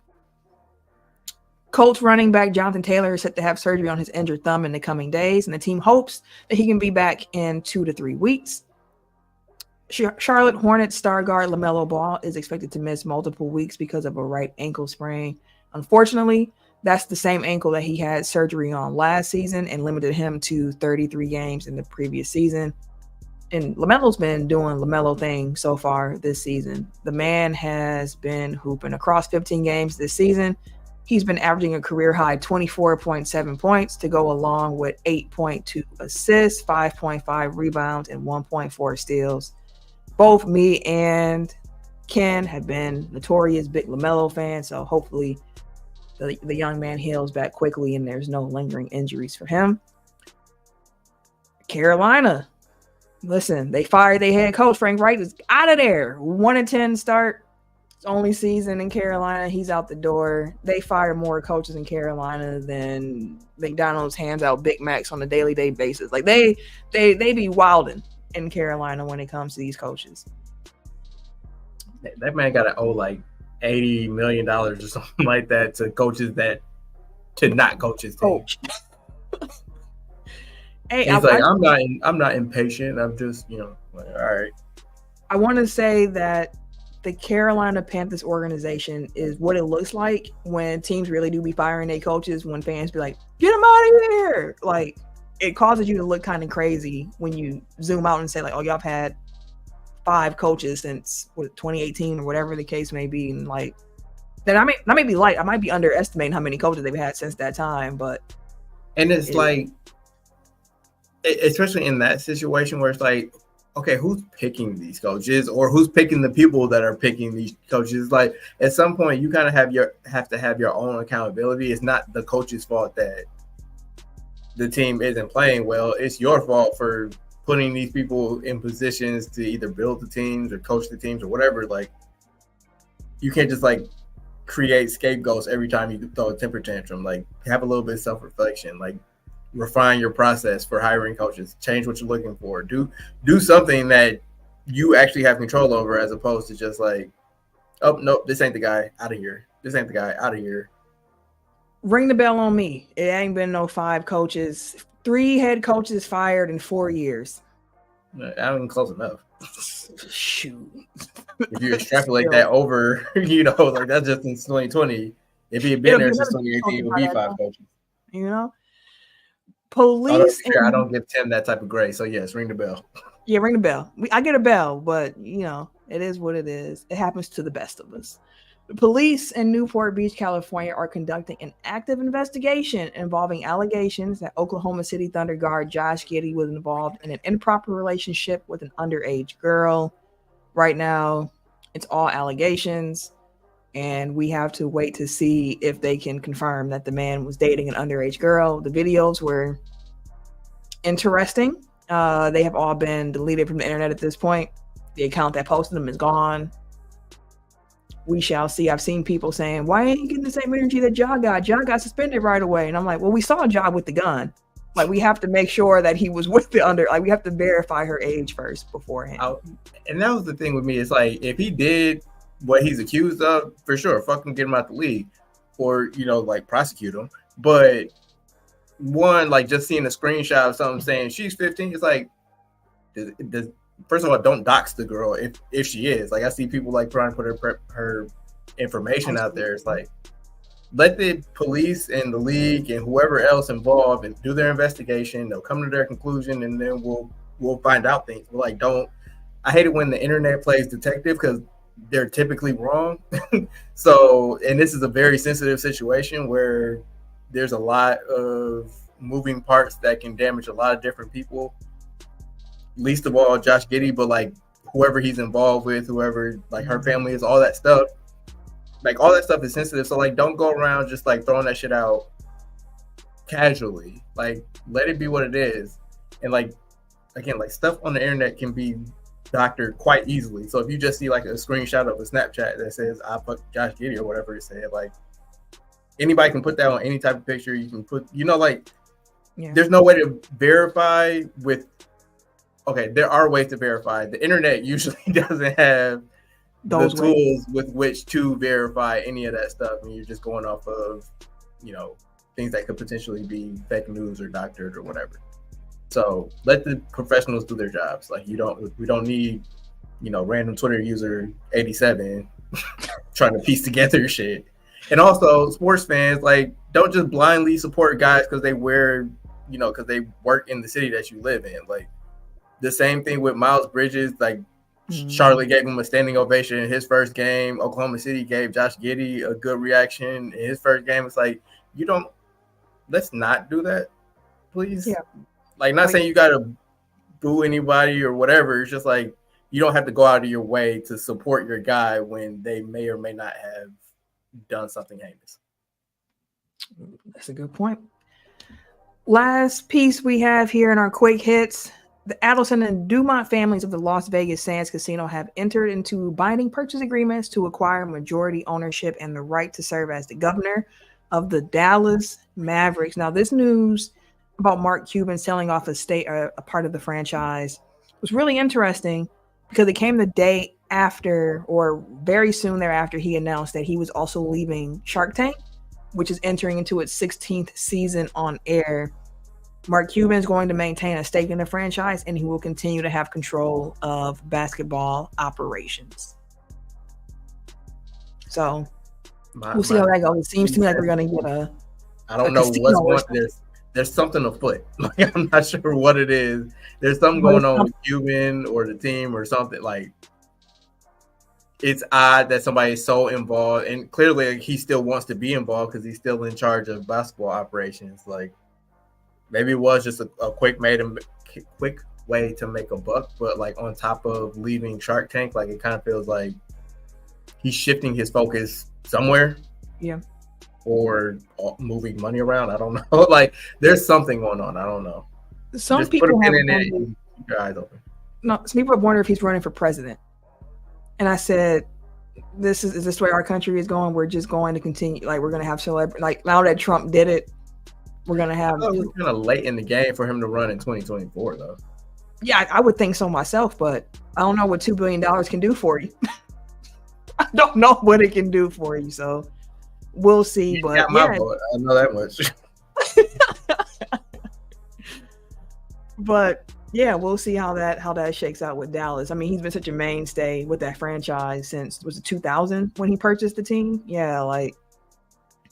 Colts running back Jonathan Taylor is set to have surgery on his injured thumb in the coming days, and the team hopes that he can be back in 2 to 3 weeks. Charlotte Hornets star guard LaMelo Ball is expected to miss multiple weeks because of a right ankle sprain. Unfortunately, that's the same ankle that he had surgery on last season and limited him to 33 games in the previous season. And LaMelo's been doing LaMelo thing so far this season. The man has been hooping across 15 games this season. He's been averaging a career-high 24.7 points to go along with 8.2 assists, 5.5 rebounds, and 1.4 steals. Both me and Ken have been notorious big LaMelo fans, so hopefully the young man heals back quickly and there's no lingering injuries for him. Carolina. Listen, they fired their head coach. Frank Reich is out of there. 1-10 start. Only season in Carolina, he's out the door. They fire more coaches in Carolina than McDonald's hands out Big Macs on a daily basis. Like they be wilding in Carolina when it comes to these coaches. That man got to owe like $80 million or something like that to coaches to not coach his team. Hey, he's I'm not impatient. I'm just like, all right. I want to say that the Carolina Panthers organization is what it looks like when teams really do be firing their coaches, when fans be like, get them out of here. Like, it causes you to look kind of crazy when you zoom out and say, like, oh, y'all have had 5 coaches since 2018 or whatever the case may be. And, like, then I may be light. I might be underestimating how many coaches they've had since that time. And it's like, especially in that situation where it's like, okay, who's picking these coaches, or who's picking the people that are picking these coaches? Like at some point, you kind of have to have your own accountability. It's not the coach's fault that the team isn't playing well. It's your fault for putting these people in positions to either build the teams or coach the teams or whatever. Like you can't just like create scapegoats every time you throw a temper tantrum. Like have a little bit of self-reflection. Like refine your process for hiring coaches, change what you're looking for, do something that you actually have control over, as opposed to just like, oh, nope, this ain't the guy, out of here. This ain't the guy, out of here. Ring the bell on me. It ain't been no 5 coaches. 3 head coaches fired in 4 years. I don't even close enough. Shoot. If you extrapolate that over, like that's just in 2020. If he had been there since 2018, it would be 5 coaches. Police. I don't give Tim that type of grace. So yes, ring the bell. Yeah, ring the bell. I get a bell, but it is what it is. It happens to the best of us. The police in Newport Beach, California, are conducting an active investigation involving allegations that Oklahoma City Thunder guard Josh Giddey was involved in an improper relationship with an underage girl. Right now, it's all allegations, and we have to wait to see if they can confirm that the man was dating an underage girl. The videos were interesting. They have all been deleted from the internet at this point. The account that posted them is gone. We shall see. I've seen people saying, why ain't he getting the same energy that Ja got? Ja got suspended right away. And I'm like, well, we saw Ja with the gun. Like, we have to make sure that he was with the we have to verify her age first beforehand. And that was the thing with me. It's like, if he did what he's accused of, for sure, fucking get him out the league or, like prosecute him. But one, like just seeing a screenshot of something saying she's 15, it's like, first of all, don't dox the girl if she is. Like, I see people like trying to put her information out there. It's like, let the police and the league and whoever else involved and do their investigation. They'll come to their conclusion, and then we'll find out things. But like, I hate it when the internet plays detective because they're typically wrong. So, and this is a very sensitive situation where there's a lot of moving parts that can damage a lot of different people. Least of all Josh Giddey, but like whoever he's involved with, whoever like her family is, all that stuff. Like all that stuff is sensitive. So like don't go around just like throwing that shit out casually. Like let it be what it is. And like again, like stuff on the internet can be doctored quite easily. So if you just see like a screenshot of a Snapchat that says I fucked Josh Giddey or whatever it said, like anybody can put that on any type of picture. You can put, there's no way to verify with. Okay, there are ways to verify. The internet usually doesn't have those tools with which to verify any of that stuff, and you're just going off of, things that could potentially be fake news or doctored or whatever. So let the professionals do their jobs. Like we don't need, random Twitter user 87 trying to piece together shit. And also, sports fans, like, don't just blindly support guys because they wear, because they work in the city that you live in. Like, the same thing with Miles Bridges. Like, Charlotte gave him a standing ovation in his first game. Oklahoma City gave Josh Giddey a good reaction in his first game. It's like, let's not do that, please. Yeah. Like, not saying you got to boo anybody or whatever. It's just like, you don't have to go out of your way to support your guy when they may or may not have done something heinous. That's a good point. Last piece we have here in our quick hits. The Adelson and Dumont families of the Las Vegas Sands Casino have entered into binding purchase agreements to acquire majority ownership and the right to serve as the governor of the Dallas Mavericks. Now, this news about Mark Cuban selling off a part of the franchise was really interesting because it came the day after, or very soon thereafter, he announced that he was also leaving Shark Tank, which is entering into its 16th season on air. Mark Cuban is going to maintain a stake in the franchise, and he will continue to have control of basketball operations. So we'll see how that goes. It seems to me like we're going to get I don't know what's going on. There's something afoot. Like, I'm not sure what it is. There's something going on with Cuban or the team or something. Like, it's odd that somebody is so involved, and clearly he still wants to be involved because he's still in charge of basketball operations. Like, maybe it was just a quick way to make a buck, but like on top of leaving Shark Tank, like it kind of feels like he's shifting his focus somewhere. Yeah. Or moving money around. I don't know. Like there's something going on. I don't know. Some just people have keep your eyes open. No, some people have wondered if he's running for president. And I said, is this the way our country is going? We're just going to continue. Like, we're going to have celebrity. Like, now that Trump did it, we're going to have. It's kind of late in the game for him to run in 2024, though. Yeah, I would think so myself, but I don't know what $2 billion can do for you. I don't know what it can do for you. So we'll see. You But got my vote. I know that much. But yeah, we'll see how that shakes out with Dallas. I mean, he's been such a mainstay with that franchise since, was it 2000 when he purchased the team? Yeah, like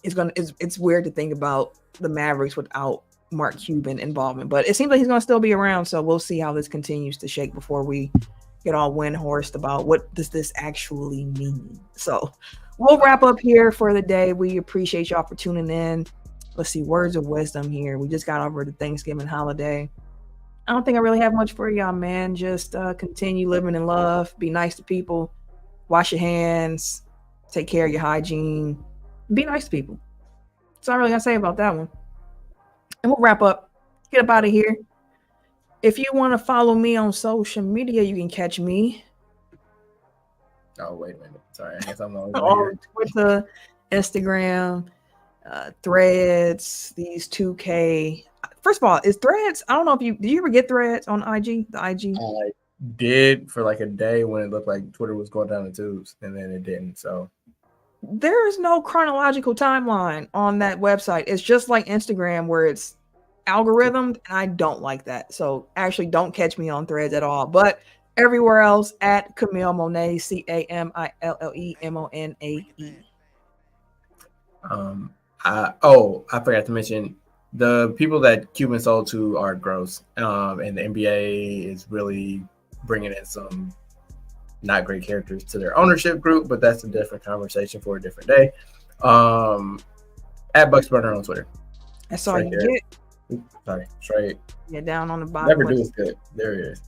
it's weird to think about the Mavericks without Mark Cuban involvement, but it seems like he's gonna still be around. So we'll see how this continues to shake before we get all windhorsed about what does this actually mean. So we'll wrap up here for the day. We appreciate y'all for tuning in. Let's see, words of wisdom here. We just got over the Thanksgiving holiday. I don't think I really have much for y'all, man. Just continue living in love, be nice to people, wash your hands, take care of your hygiene, be nice to people. That's all I really got to say about that one. And we'll wrap up, get up out of here. If you want to follow me on social media, you can catch me Oh, wait a minute. Sorry, I guess I'm the only one on here. Twitter, Instagram, Threads, these 2K. First of all, is Threads? I don't know if did you ever get Threads on IG? The IG? I did for like a day when it looked like Twitter was going down the tubes, and then it didn't. So There is no chronological timeline on that website. It's just like Instagram where it's algorithmed, and I don't like that. So actually don't catch me on Threads at all. But everywhere else at Camille Monet, CAMILLEMONAE. I forgot to mention the people that Cuban sold to are gross. And the NBA is really bringing in some not great characters to their ownership group, but that's a different conversation for a different day. At Bucks Burner on Twitter. That's all you get. Sorry, straight. Yeah, down on the bottom. Never do is good. There he is.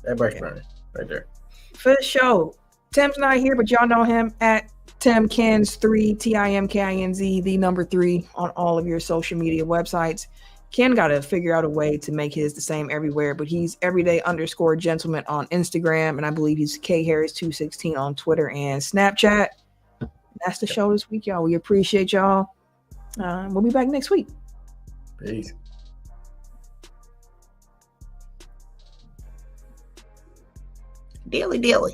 At Bucks Burner, right there. For the show, Tim's not here, but y'all know him at TimKins3, TIMKINZ, the number 3 on all of your social media websites. Ken got to figure out a way to make his the same everywhere, but he's everyday_gentleman on Instagram, and I believe he's KHarris216 on Twitter and Snapchat. That's the show this week, y'all. We appreciate y'all. We'll be back next week. Peace. Dilly dilly.